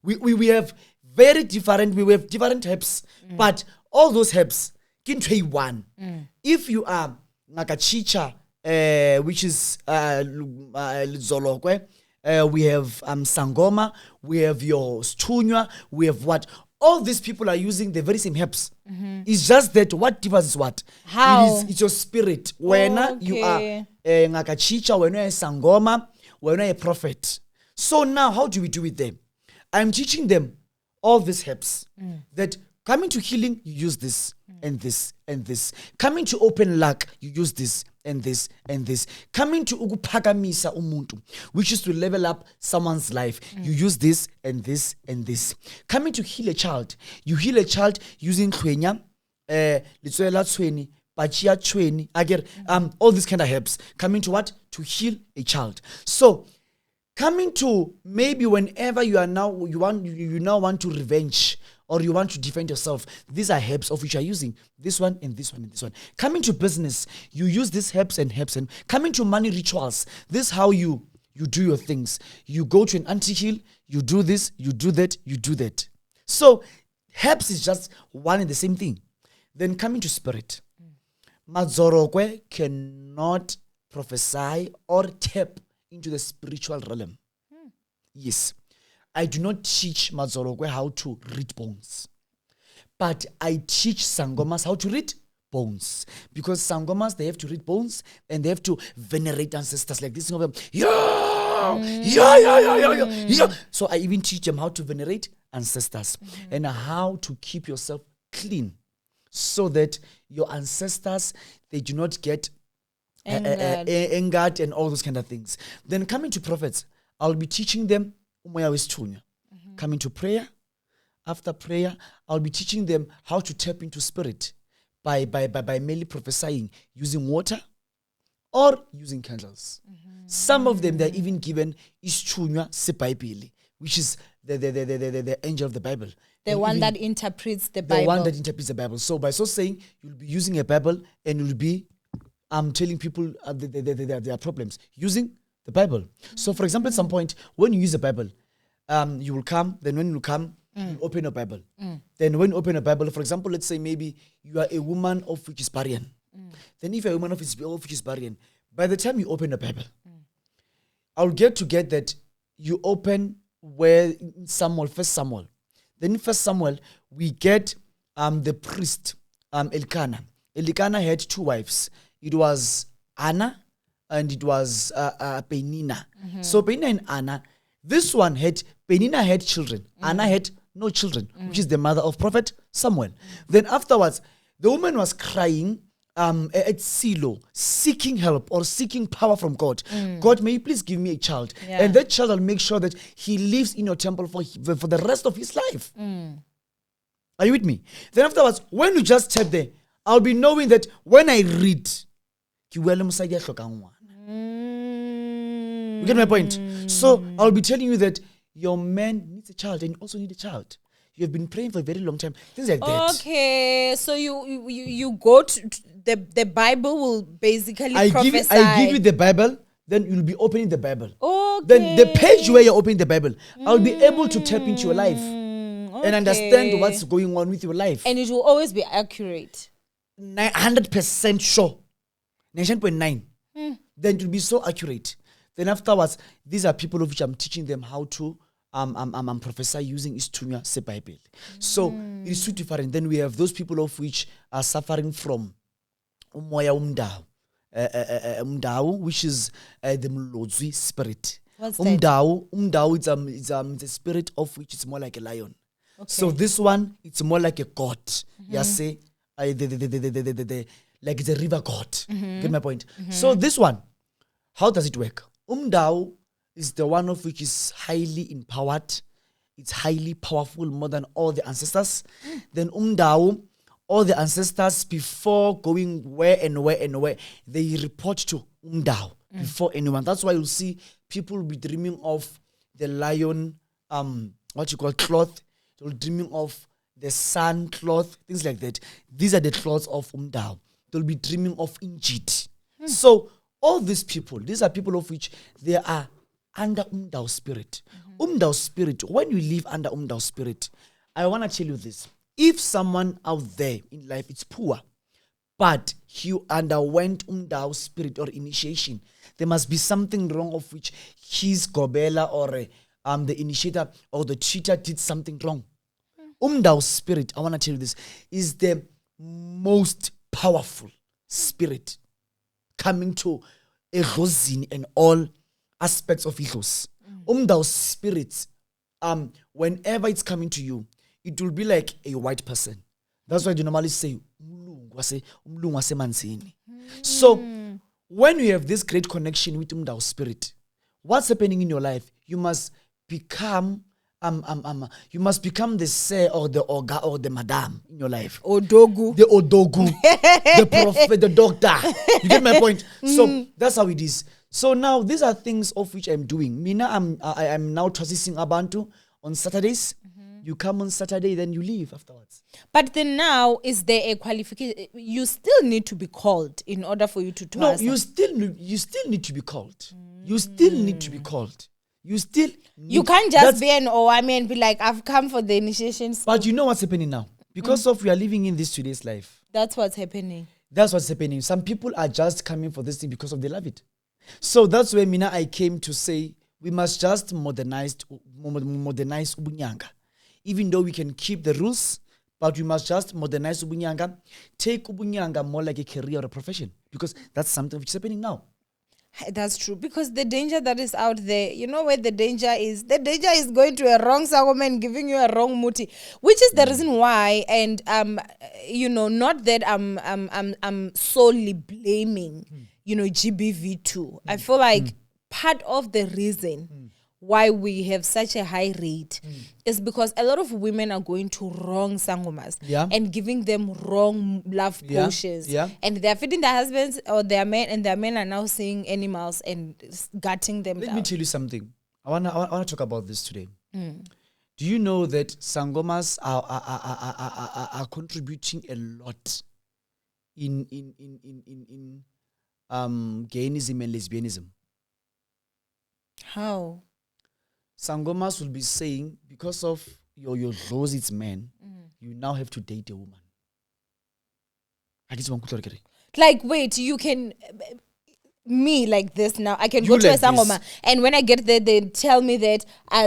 We have very different, we have different herbs, but all those herbs can try one. If you are Nakachicha, which is Zolokwe, we have Sangoma, we have your Stunywa, we have what? All these people are using the very same herbs. It's just that what differs is what? How? It's your spirit. When you are Nakachicha, when you are Sangoma, when you are a prophet. So now, how do we do it then? I'm teaching them all these herbs that coming to healing, you use this and this and this. Coming to open luck, you use this and this and this. Coming to ukuphakamisa umuntu, which is to level up someone's life, you use this and this and this. Coming to heal a child, you heal a child using twenya, litswela tsweni, pachia tsweni, again, all these kind of herbs. Coming to what? To heal a child. So coming to maybe whenever you now want to revenge or you want to defend yourself, these are herbs of which you are using this one and this one and this one. Coming to business, you use these herbs and herbs. And coming to money rituals, this is how you do your things. You go to an anti-heal, you do this, you do that, you do that. So herbs is just one and the same thing. Then coming to spirit, Mazorokwe cannot prophesy or tap into the spiritual realm. Yes. I do not teach Mazorokwe how to read bones. But I teach Sangomas how to read bones. Because Sangomas, they have to read bones and they have to venerate ancestors like this. Yeah. So I even teach them how to venerate ancestors and how to keep yourself clean so that your ancestors, they do not get angered and all those kind of things. Then coming to prophets, I'll be teaching them coming to prayer. After prayer, I'll be teaching them how to tap into spirit by merely prophesying using water or using candles. Some of them, they're even given Ischunya Sepaipili, which is the angel of the Bible. The one that interprets the Bible. The one that interprets the Bible. So by so saying, you'll be using a Bible and you'll be telling people their problems using the Bible. So for example, at some point, when you use the Bible, you will come, then when you come, you open a Bible. Then when you open a Bible, for example, let's say maybe you are a woman of which is barren. Then if you're a woman of which is barren, by the time you open a Bible, I'll get that you open where Samuel, first Samuel. Then in first Samuel, we get the priest, Elkanah. Elkanah had two wives. It was Anna and it was Penina. So Penina and Anna, this one Penina had children. Anna had no children, which is the mother of prophet Samuel. Then afterwards, the woman was crying at Silo, seeking help or seeking power from God. God, may you please give me a child. Yeah. And that child will make sure that he lives in your temple for the rest of his life. Are you with me? Then afterwards, when you just tap there, I'll be knowing that when I read, you get my point? So I'll be telling you that your man needs a child and you also need a child. You have been praying for a very long time. Things like that. Okay, so you go to the Bible will basically prophesy. I give you the Bible, then you'll be opening the Bible. Okay. Then the page where you're opening the Bible, I'll be able to tap into your life and understand what's going on with your life. And it will always be accurate. 100% sure. 9.9. Then it will be so accurate. Then afterwards, these are people of which I'm teaching them how to prophesy using Istunya se Bible. So it is so different. Then we have those people of which are suffering from umoya umdao, which is the Mlozwi spirit. What's that? Umdao it's a spirit of which is more like a lion. So this one, it's more like a god. Yeah, say, like it's a river god. Get my point? So this one, how does it work? Umdao is the one of which is highly empowered. It's highly powerful, more than all the ancestors. Then Umdao, all the ancestors, before going where, they report to Umdao before anyone. That's why you'll see people will be dreaming of the lion, cloth. They'll dreaming of the sun cloth, things like that. These are the cloths of Umdao. They'll be dreaming of Injit. So all these people, these are people of which they are under Umdao spirit. Umdao spirit, when you live under Umdao spirit, I want to tell you this. If someone out there in life is poor, but he underwent Umdao spirit or initiation, there must be something wrong of which his gobela or the initiator or the teacher did something wrong. Umdao spirit, I want to tell you this, is the most powerful spirit coming to Erozini and all aspects of Ilos. Umdao spirit, whenever it's coming to you, it will be like a white person. That's why you normally say, so when you have this great connection with Umdao spirit, what's happening in your life? You must become the sir or the oga or the madam in your life. Odogu. The odogu. The prophet, the doctor. You get my point? So that's how it is. So now these are things of which I'm doing. Mina, I'm now transitioning Abantu on Saturdays. You come on Saturday, then you leave afterwards. But then now, is there a qualification? You still need to be called in order for you to Twasa. No, you still need to be called. You still need to be called. You can't just be an Owamie and be like, I've come for the initiation. But you know what's happening now? Because of we are living in this today's life. That's what's happening. That's what's happening. Some people are just coming for this thing because of they love it. So that's where Mina I came to say we must just modernize Ubunyanga. Even though we can keep the rules, but we must just modernize Ubunyanga, take Ubunyanga more like a career or a profession, because that's something which is happening now. That's true, because the danger that is out there, you know where the danger is? The danger is going to a wrong Sagoma and giving you a wrong muti, which is the reason why, and not that I'm solely blaming, GBV2. I feel like part of the reason why we have such a high rate is because a lot of women are going to wrong sangomas and giving them wrong love potions. And they're feeding their husbands or their men, and their men are now seeing animals and gutting them down. Let me tell you something. I wanna talk about this today. Do you know that sangomas are contributing a lot in gayism and lesbianism? How? Sangomas will be saying, because of your its men, you now have to date a woman. Like, wait, you can... Me like this now, I can go to a sangoma, and when I get there, they tell me that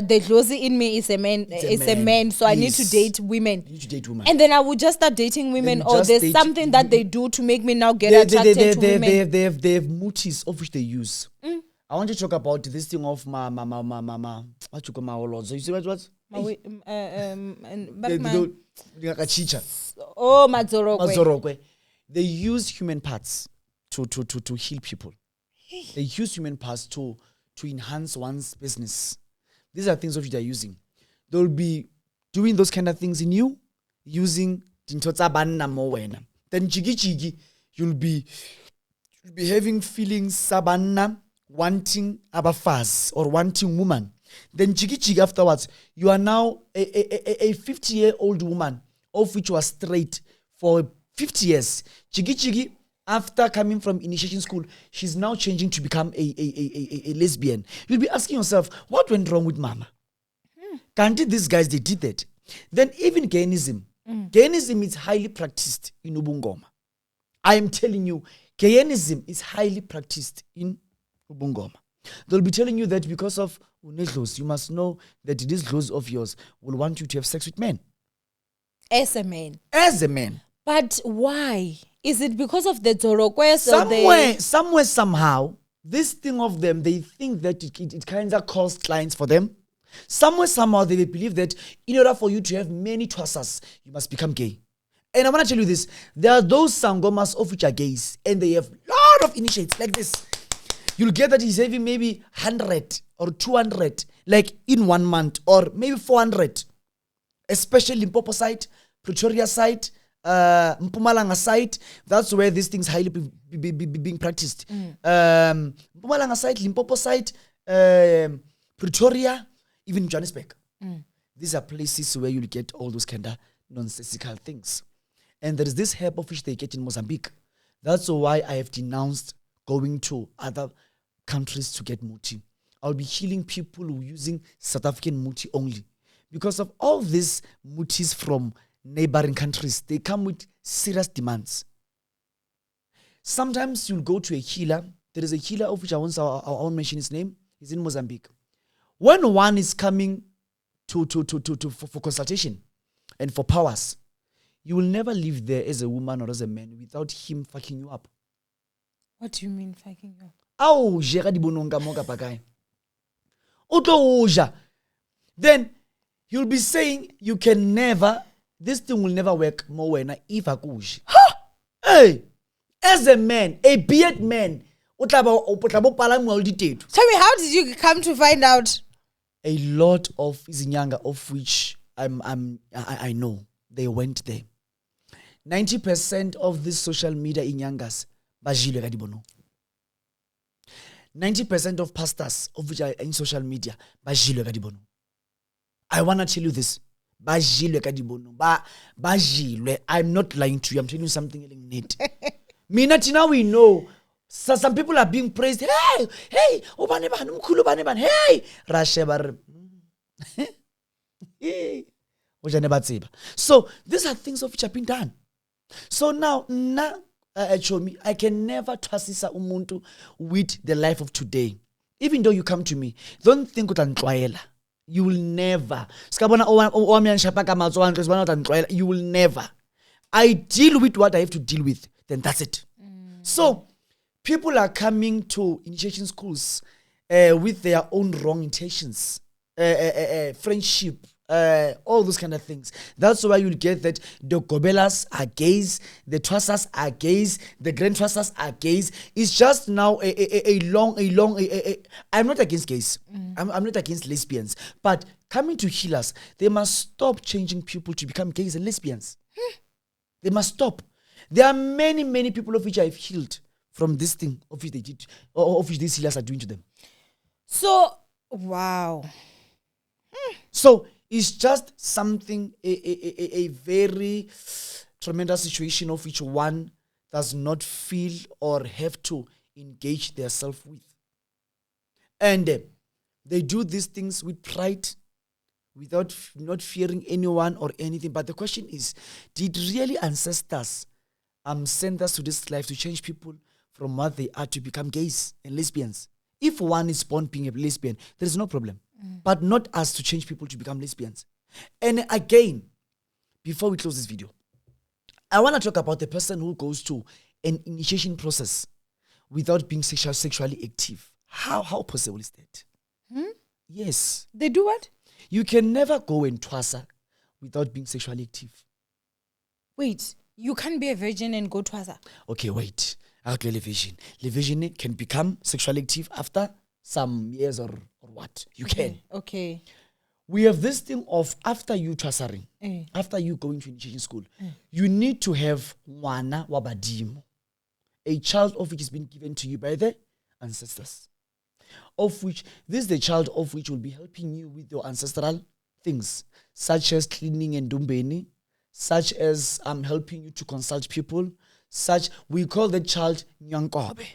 the Josie in me is a man. It's a man, so I need to date women. You need to date women. And then I would just start dating women, or there's something that they do to make me now get attracted to women. They have motives of which they use. I want to talk about this thing of what you call my lords. You see what? Oh, Mazorokwe. They use human parts to heal people. They use human parts to enhance one's business. These are things which they are using. They'll be doing those kind of things in you, using Tintotsa Banna Mowena. Then Chigi, you'll be having feelings Sabanna, wanting abafaz or wanting woman. Then Chigi afterwards, you are now a 50-year-old woman, of which was straight for 50 years. Chigi, after coming from initiation school, she's now changing to become a lesbian. You'll be asking yourself, what went wrong with mama? Can't these guys, they did that. Then even Gayism. Gayism is highly practiced in Ubungoma. I am telling you, Gayism is highly practiced in Ubungoma. They'll be telling you that because of unedlos, you must know that these laws of yours will want you to have sex with men. As a man. As a man. But why? Is it because of the Zorokwe? Somehow, this thing of them, they think that it kind of costs clients for them. Somewhere, somehow, they believe that in order for you to have many Twasas, you must become gay. And I want to tell you this. There are those Sangomas of which are gays, and they have a lot of initiates like this. You'll get that he's having maybe 100 or 200, like in 1 month, or maybe 400. Especially Limpopo side, Pretoria side, Mpumalanga side. That's where these things highly being practiced. Mpumalanga side, Limpopo side, Pretoria, even Johannesburg. These are places where you'll get all those kind of nonsensical things. And there is this herb of which they get in Mozambique. That's why I have denounced going to other countries to get muti. I'll be healing people who are using South African muti only. Because of all these mutis from neighboring countries, they come with serious demands. Sometimes you'll go to a healer. There is a healer of which I won't mention his name. He's in Mozambique. When one is coming for consultation and for powers, you will never live there as a woman or as a man without him fucking you up. What do you mean fucking you up? Au jera di bononga moga pakai. Uto uja. Then you'll be saying you can never, this thing will never work more when if akuji. Hey, as a man, a beard man, tell me, how did you come to find out? A lot of Izinyanga of which I know, they went there. 90% of this social media Inyangas, bajilwe kadibono. 90% of pastors of which are in social media, bajilwe kadibono. I want to tell you this. Bajilwe kadibono. Bajilwe. I'm not lying to you. I'm telling you something neat. Minatina, we know. So some people are being praised. Hey, obaneban, umkhulu obaneban. Hey, Rashebar. So these are things of which have been done. So now, I can never trust umuntu with the life of today. Even though you come to me, don't think utantlwaela. You will never. You will never. I deal with what I have to deal with. Then that's it. So people are coming to initiation schools with their own wrong intentions, friendship, all those kind of things. That's why you'll get that the Gobelas are gays, the Twasas are gays, the Grand Twasas are gays. It's just now a long. I'm not against gays. I'm not against lesbians. But coming to healers, they must stop changing people to become gays and lesbians. They must stop. There are many people of which I've healed from this thing of which they did, or of which these healers are doing to them. So, wow. So it's just something, a very tremendous situation of which one does not feel or have to engage themselves with. And they do these things with pride, without not fearing anyone or anything. But the question is, did really ancestors send us to this life to change people from what they are to become gays and lesbians? If one is born being a lesbian, there is no problem. But not us to change people to become lesbians. And again, before we close this video, I want to talk about the person who goes to an initiation process without being sexually active. How possible is that? Yes. They do what? You can never go in Twasa without being sexually active. Wait, you can't be a virgin and go Twasa? Okay, wait. I'll clear the virgin. The virgin can become sexually active after some years or what. You can. Okay. We have this thing of after you Twasaring, after you going to initiation school, you need to have wana wabadimo, a child of which has been given to you by the ancestors. Of which, this is the child of which will be helping you with your ancestral things, such as cleaning and dumbeni, such as helping you to consult people, such, we call the child Nyankobe.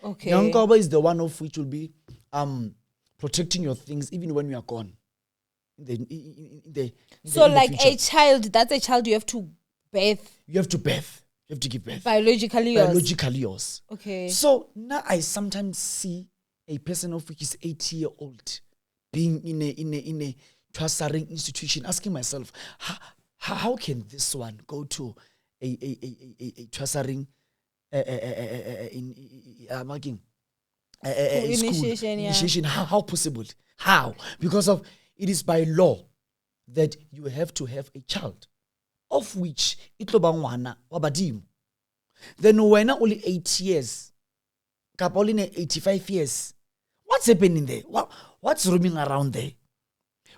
Okay. Nyankobe is the one of which will be protecting your things even when we are gone. So like a child, that's a child you have to birth. You have to birth. You have to give birth. Biologically yours. Biologically yours. Okay. So now I sometimes see a person of which is 80-year-old being in a Twasaring institution, asking myself, how can this one go to a Twasaring school. Initiation, yeah. Initiation. How possible? How? Because of it is by law that you have to have a child, of which itlo ba ngwana wa badimo. Then when only 8 years, kapa only 85 years, what's happening there? What's roaming around there?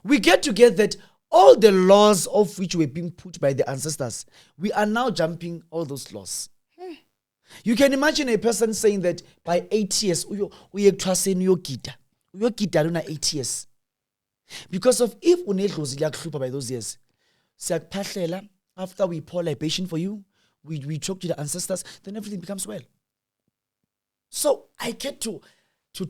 We get to get that all the laws of which were being put by the ancestors, we are now jumping all those laws. You can imagine a person saying that by 8 years, uye Twasa uyogida lona 8 years. Because of if unedlozi liyakuhlupha by those years, siyakuphahlela, after we pour libation for you, we talk to the ancestors, then everything becomes well. So I get to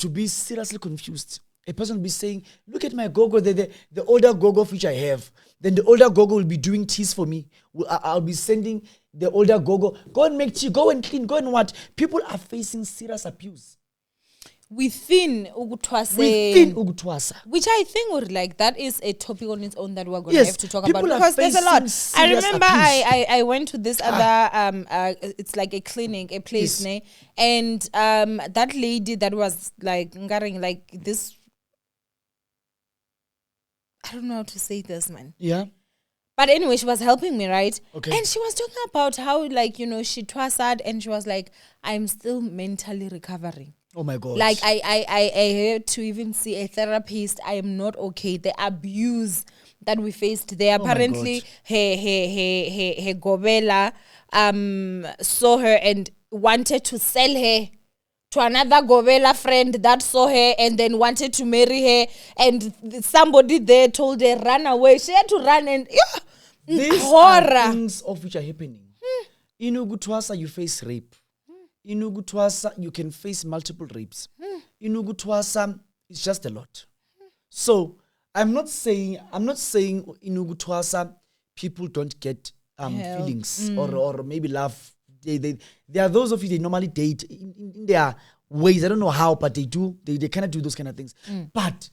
be seriously confused. A person will be saying, look at my gogo, the older gogo of which I have. Then the older gogo will be doing teas for me. I'll be sending the older gogo, go and make tea, go and clean, go and what. People are facing serious abuse. Within Twasa. Which I think would that is a topic on its own that we're going to have to talk about. Because there's a lot. I remember I went to this other, it's like a clinic, a place, yes. And that lady that was this, I don't know how to say this, man. Yeah. But anyway, she was helping me, right? Okay. And she was talking about how, she twasad and she was like, I'm still mentally recovering. Oh my God. I had to even see a therapist. I am not okay. The abuse that we faced there. Apparently, her Gobela saw her and wanted to sell her to another Gobela friend that saw her and then wanted to marry her. And somebody there told her, run away. She had to run and these are things of which are happening. In Twasa, you face rape. In Twasa, you can face multiple rapes. In Twasa, it's just a lot. So I'm not saying in Twasa people don't get feelings or maybe love. They are those of you they normally date in their ways. I don't know how, but they do. They kind of do those kind of things. But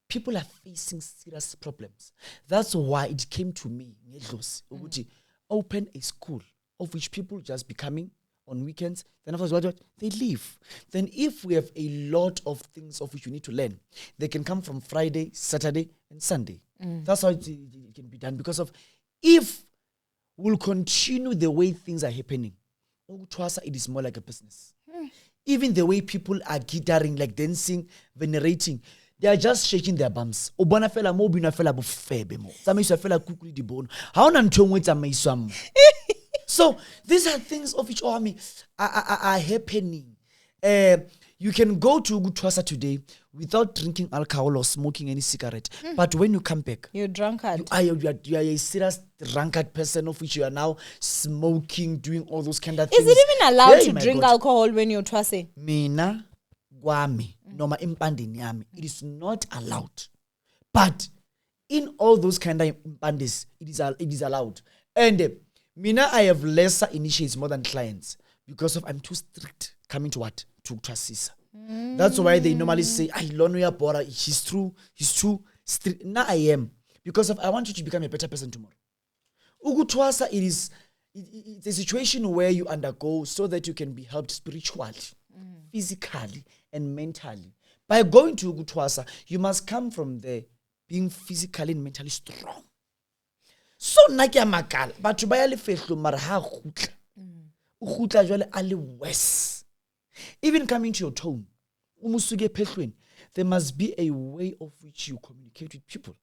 people are facing serious problems. That's why it came to me. Open a school of which people just be coming on weekends, then after what they leave. Then if we have a lot of things of which you need to learn, they can come from Friday, Saturday, and Sunday. That's how it can be done. Because of if we'll continue the way things are happening, Twasa, it is more like a business. Even the way people are guitaring, like dancing, venerating, they are just shaking their bums. Obana fela mo bina fela bo febe mo. Tsamaiso fela kukuli di bono. Ha ona ntho ngwe tsamaiso mo. So these are things of which are happening. You can go to Twasa today without drinking alcohol or smoking any cigarette. But when you come back, you're drunkard. You are a serious drunkard person of which you are now smoking, doing all those kind of things. Is it even allowed to drink alcohol when you're Twasa? Mina, Owamie, noma impandeni yami, it is not allowed. But in all those kind of impandis, it is allowed. And Mina, I have lesser initiates more than clients because of I'm too strict coming to what? To Twasisa. That's why they normally say, Lonoya Bora, he's too strict. Now I am. Because of I want you to become a better person tomorrow. Twasa, it's a situation where you undergo so that you can be helped spiritually, physically, and mentally. By going to Twasa, you must come from there being physically and mentally strong. So nakia makala batho ba ya lefehlo mara ha khutla jwale ale worse. Even coming to your tone, umusuke phehlweni, there must be a way of which you communicate with people.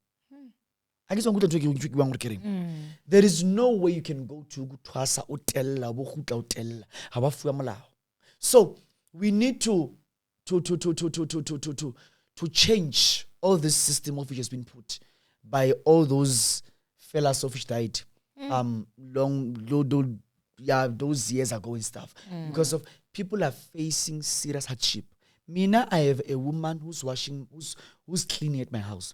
There is no way you can go to Twasa o tella bo khutla o tella ha ba fuwa molao. So we need to change all this system of which has been put by all those fellas of which died those years ago and stuff. Because of people are facing serious hardship. Mina, I have a woman who's cleaning at my house,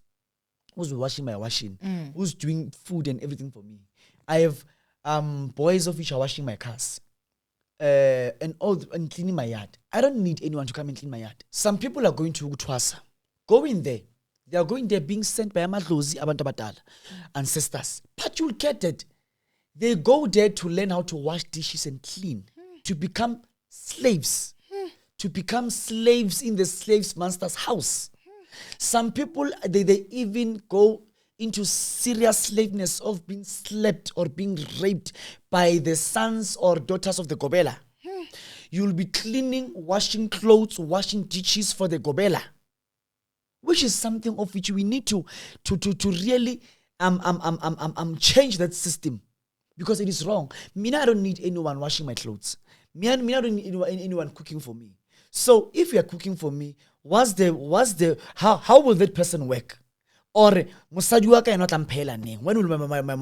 who's washing my washing, who's doing food and everything for me. I have boys of which are washing my cars. And cleaning my yard. I don't need anyone to come and clean my yard. Some people are going to Twasa. Go in there. They are going there being sent by amadlozi abantu abadala, ancestors. But you'll get it. They go there to learn how to wash dishes and clean, to become slaves, to become slaves in the slave's master's house. Some people, they even go into serious slaveness of being slept or being raped by the sons or daughters of the gobela. You'll be cleaning, washing clothes, washing dishes for the gobela, which is something of which we need to really change that system, because it is wrong. I don't need anyone washing my clothes. I don't need anyone cooking for me. So if you are cooking for me, how will that person work? Or when will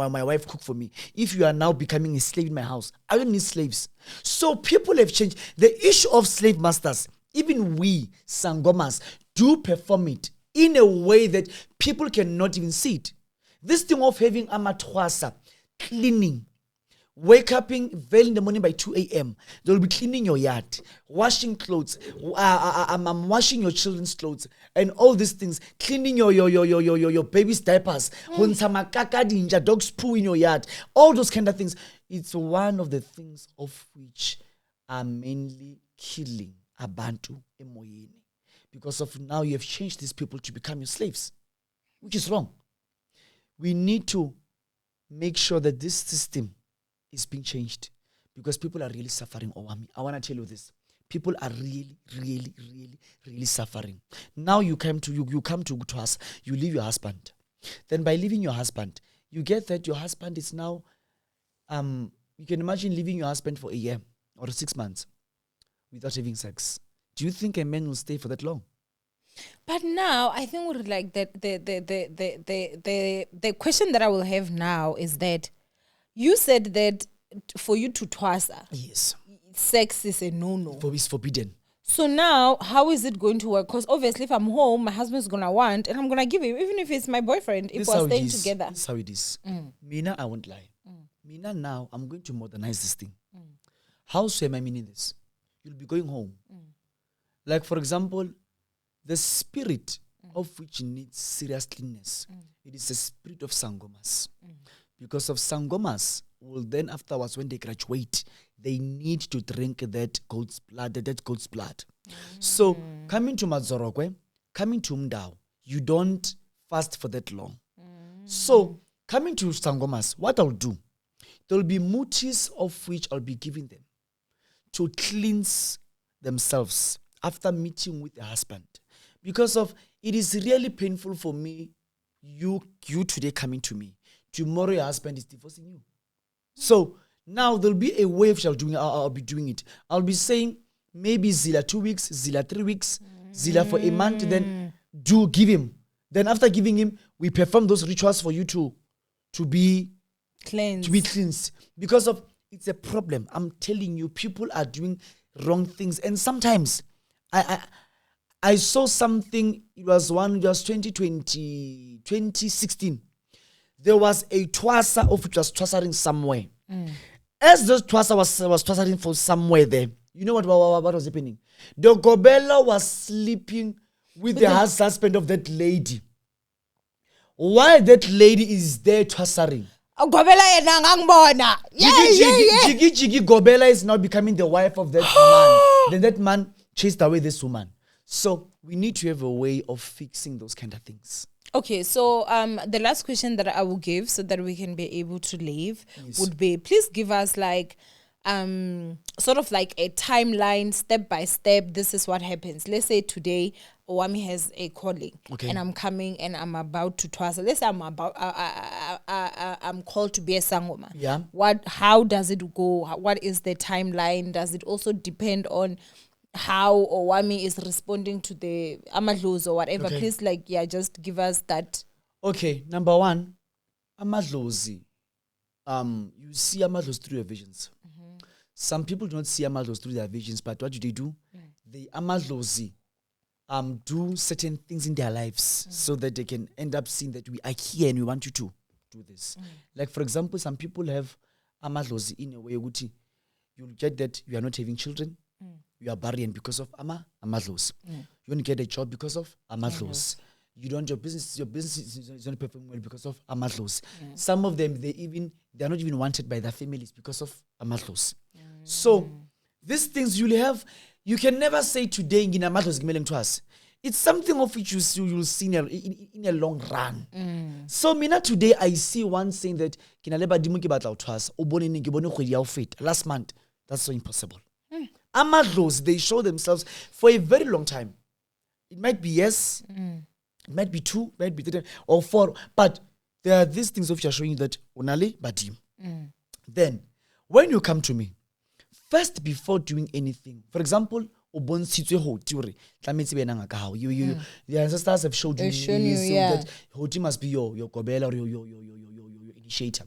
my wife cook for me? If you are now becoming a slave in my house, I don't need slaves. So people have changed. The issue of slave masters, even we Sangomas do perform it in a way that people cannot even see it. This thing of having Twasa, cleaning, wake up very in the morning by 2 a.m. They'll be cleaning your yard, washing clothes, washing your children's clothes, and all these things, cleaning your baby's diapers, dogs poo in your yard, all those kind of things. It's one of the things of which are mainly killing abantu emoyeni, because of now you have changed these people to become your slaves, which is wrong. We need to make sure that this system is being changed, because people are really suffering. Owamie, I want to tell you this. People are really, really, really, really suffering. Now you come to Twasa, you leave your husband. Then by leaving your husband, you get that your husband is now, you can imagine leaving your husband for a year or 6 months without having sex. Do you think a man will stay for that long? But now I think we're like the question that I will have now is that you said that for you to Twasa, yes, sex is a no-no. It's forbidden. So now, how is it going to work? Because obviously, if I'm home, my husband's gonna want, and I'm gonna give him, even if it's my boyfriend, if we're staying together. This is how it is. Mina, I won't lie. Mina, now I'm going to modernize this thing. How am I meaning this? You'll be going home. Like, for example, the spirit of which needs serious cleanness. It is the spirit of Sangomas. Because of Sangomas, will then afterwards, when they graduate, they need to drink that goat's blood. So, coming to Mazorokwe, coming to Mdao, you don't fast for that long. So, coming to Sangomas, what I'll do, there will be mutis of which I'll be giving them to cleanse themselves after meeting with the husband. Because of, it is really painful for me, you today coming to me. Tomorrow your husband is divorcing you. So now there'll be a way of I'll be doing it. I'll be saying maybe Zilla 2 weeks, Zilla 3 weeks, Zilla for a month, then give him. Then after giving him, we perform those rituals for you to be cleansed. To be cleansed. Because of, it's a problem. I'm telling you, people are doing wrong things. And sometimes I saw something, it was 2016. There was a Twasa of which was Twasering somewhere. As the Twasa was Twasering for somewhere there, you know what was happening? The Gobela was sleeping with the husband of that lady. While that lady is there Twasering. Jiggy Gobela is now becoming the wife of that man. Then that man chased away this woman. So we need to have a way of fixing those kind of things. Okay, so the last question that I will give so that we can be able to leave would be, please give us like sort of like a timeline, step by step. This is what happens. Let's say today Owamie has a calling, and I'm coming and I'm about to Twasa. Let's say I'm called to be a Sangoma. Yeah. How does it go? What is the timeline? Does it also depend on how Owamie is responding to the amadlozi or whatever? Okay. Please, just give us that. Okay, number one, amadlozi. You see amadlozi through your visions. Some people do not see amadlozi through their visions, but what do? The amadlozi do certain things in their lives so that they can end up seeing that we are here and we want you to do this. Like, for example, some people have amadlozi in a way, you'll get that you are not having children. You are barren because of amadlozi. You won't get a job because of amadlozi. You don't, your business is not performing well because of amadlozi. Some of them, they're not even wanted by their families because of amadlozi. So these things, you'll have you can never say today nginamadlozi kumele ngithwase. It's something of which you'll see in a long run. So mina today I see one saying that last month. That's so impossible. Amadlozi, they show themselves for a very long time. It might be yes, it might be 2, it might be 3 or 4, but there are these things which are showing that unale badim. Then when you come to me, first before doing anything, for example, the ancestors have showed you, that hoti must be your gobela or your initiator.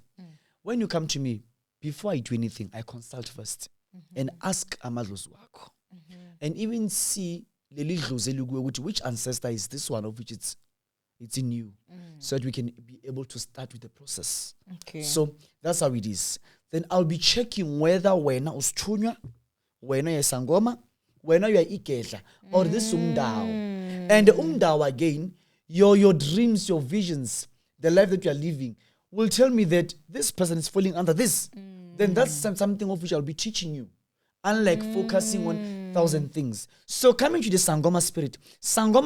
When you come to me, before I do anything, I consult first and ask amadlozi wako, and even see which ancestor is this one of which it's in you, so that we can be able to start with the process. Okay. So that's how it is. Then I'll be checking whether wena ustunywa, wena yesangoma, wena you are ikehla, or this umdao. And the umdao again, your dreams, your visions, the life that you are living will tell me that this person is falling under this. Then that's something of which I'll be teaching you, unlike focusing on 1,000 things. So coming to the Sangoma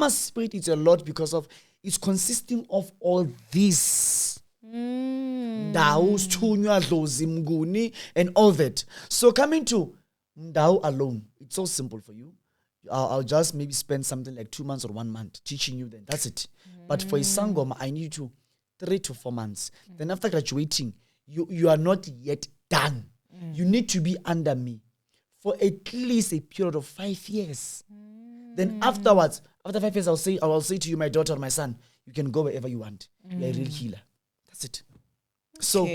spirit is a lot because of it's consisting of all these. Ndaos, Tunywa, Dlozi, Mnguni, and all that. So coming to Ndao alone, it's so simple for you. I'll just maybe spend something like 2 months or 1 month teaching you, then that's it. But for a Sangoma, I need you 3 to 4 months. Then after graduating, you are not yet done. You need to be under me for at least a period of 5 years. Then afterwards, after 5 years, I will say to you, my daughter or my son, you can go wherever you want. You're a real healer. That's it. So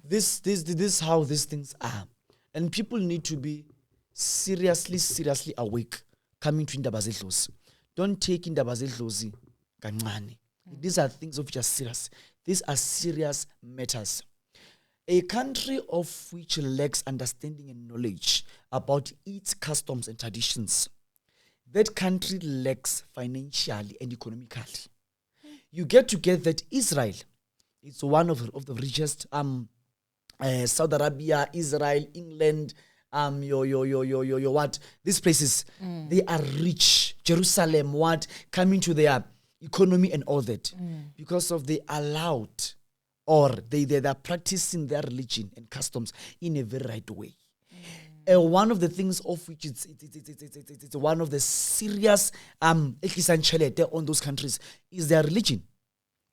this is how these things are. And people need to be seriously awake coming to indaba zedlozi. Don't take indaba zedlozi kancane. These are things of which are serious. These are serious matters. A country of which lacks understanding and knowledge about its customs and traditions, that country lacks financially and economically. You get to get that Israel, it's one of the richest, Saudi Arabia, Israel, England, your what? These places, they are rich. Jerusalem, what? Coming to their economy and all that. Because of they allowed, or they are practicing their religion and customs in a very right way. One of the things of which it's one of the serious on those countries is their religion,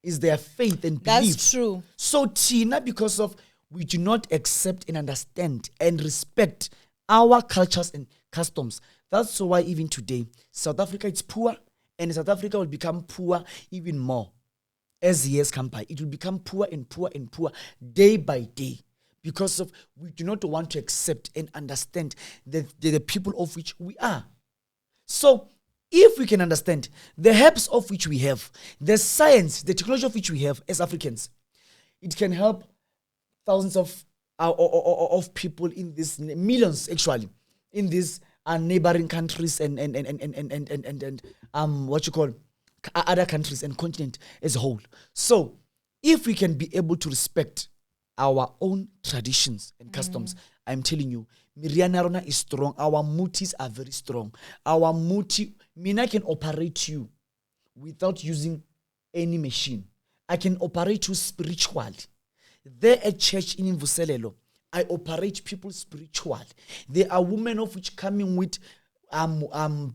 is their faith and belief. That's true. So Tina, because of we do not accept and understand and respect our cultures and customs. That's why even today, South Africa is poor, and South Africa will become poor even more. As years come by, it will become poor and poor and poor day by day, because of we do not want to accept and understand the people of which we are. So if we can understand the helps of which we have, the science, the technology of which we have as Africans, it can help thousands of people in this, millions actually, in these neighboring countries and what you call other countries and continent as a whole. So if we can be able to respect our own traditions and customs, I'm telling you, Miriana is strong. Our mutis are very strong. Our muti, Mina can operate you without using any machine. I can operate you spiritually. There at church in Mvuselelo, I operate people spiritually. There are women of which coming with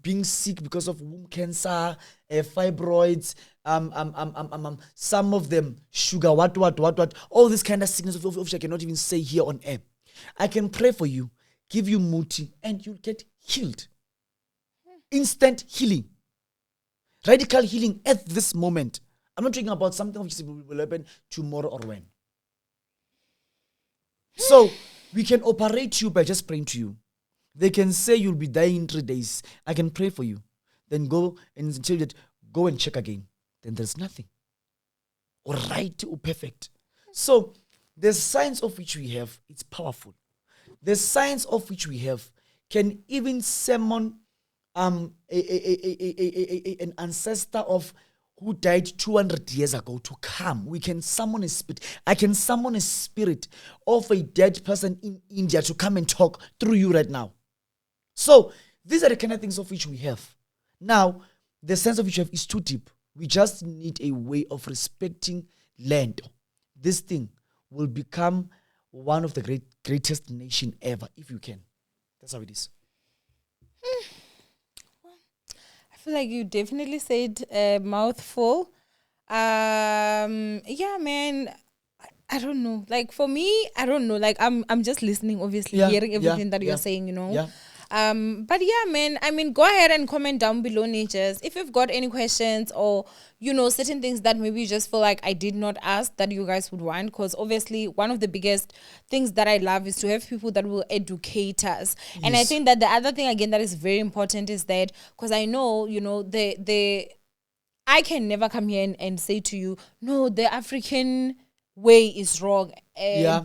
being sick because of womb cancer, fibroids, some of them sugar, what, all this kind of sickness of which I cannot even say here on air. I can pray for you, give you muti, and you'll get healed. Instant healing. Radical healing at this moment. I'm not talking about something which will happen tomorrow or when. So we can operate you by just praying to you. They can say you'll be dying in 3 days. I can pray for you. Then go and tell you that go and check again. Then there's nothing. Or right or perfect. So the science of which we have, it's powerful. The science of which we have can even summon an ancestor of who died 200 years ago to come. We can summon a spirit. I can summon a spirit of a dead person in India to come and talk through you right now. So These are the kind of things of which we have. Now, the sense of which we have is too deep. We just need a way of respecting land. This thing will become one of the greatest nation ever, if you can. That's how it is. I feel like you definitely said a mouthful. Yeah, man. I don't know. Like for me, I don't know. Like I'm just listening, obviously, hearing everything that you're saying, you know. Yeah. But yeah, man, I mean, go ahead and comment down below, Natures, if you've got any questions or, you know, certain things that maybe you just feel like I did not ask that you guys would want. Because obviously, one of the biggest things that I love is to have people that will educate us. Yes. And I think that the other thing, again, that is very important is that, because I know, you know, I can never come here and say to you, no, the African way is wrong.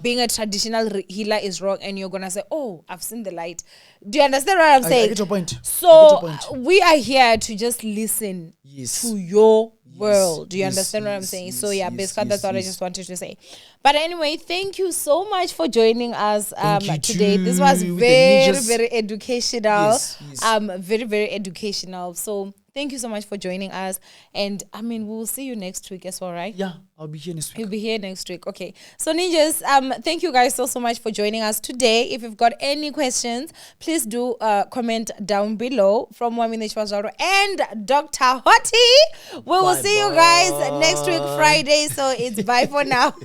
Being a traditional healer is wrong, and you're gonna say, oh, I've seen the light. Do you understand what I'm saying? I get your point. So we are here to just listen to your world. Do you understand what I'm saying? So yeah, basically that's what I just wanted to say. But anyway, thank you so much for joining us today. This was very educational. Very, very educational. So thank you so much for joining us. And I mean, we'll see you next week as well, right? Yeah, I'll be here next week. You'll be here next week. Okay. So ninjas, thank you guys so much for joining us today. If you've got any questions, please do comment down below from Owamie and Dr. Hottie. We will see you guys next week, Friday. So it's bye for now.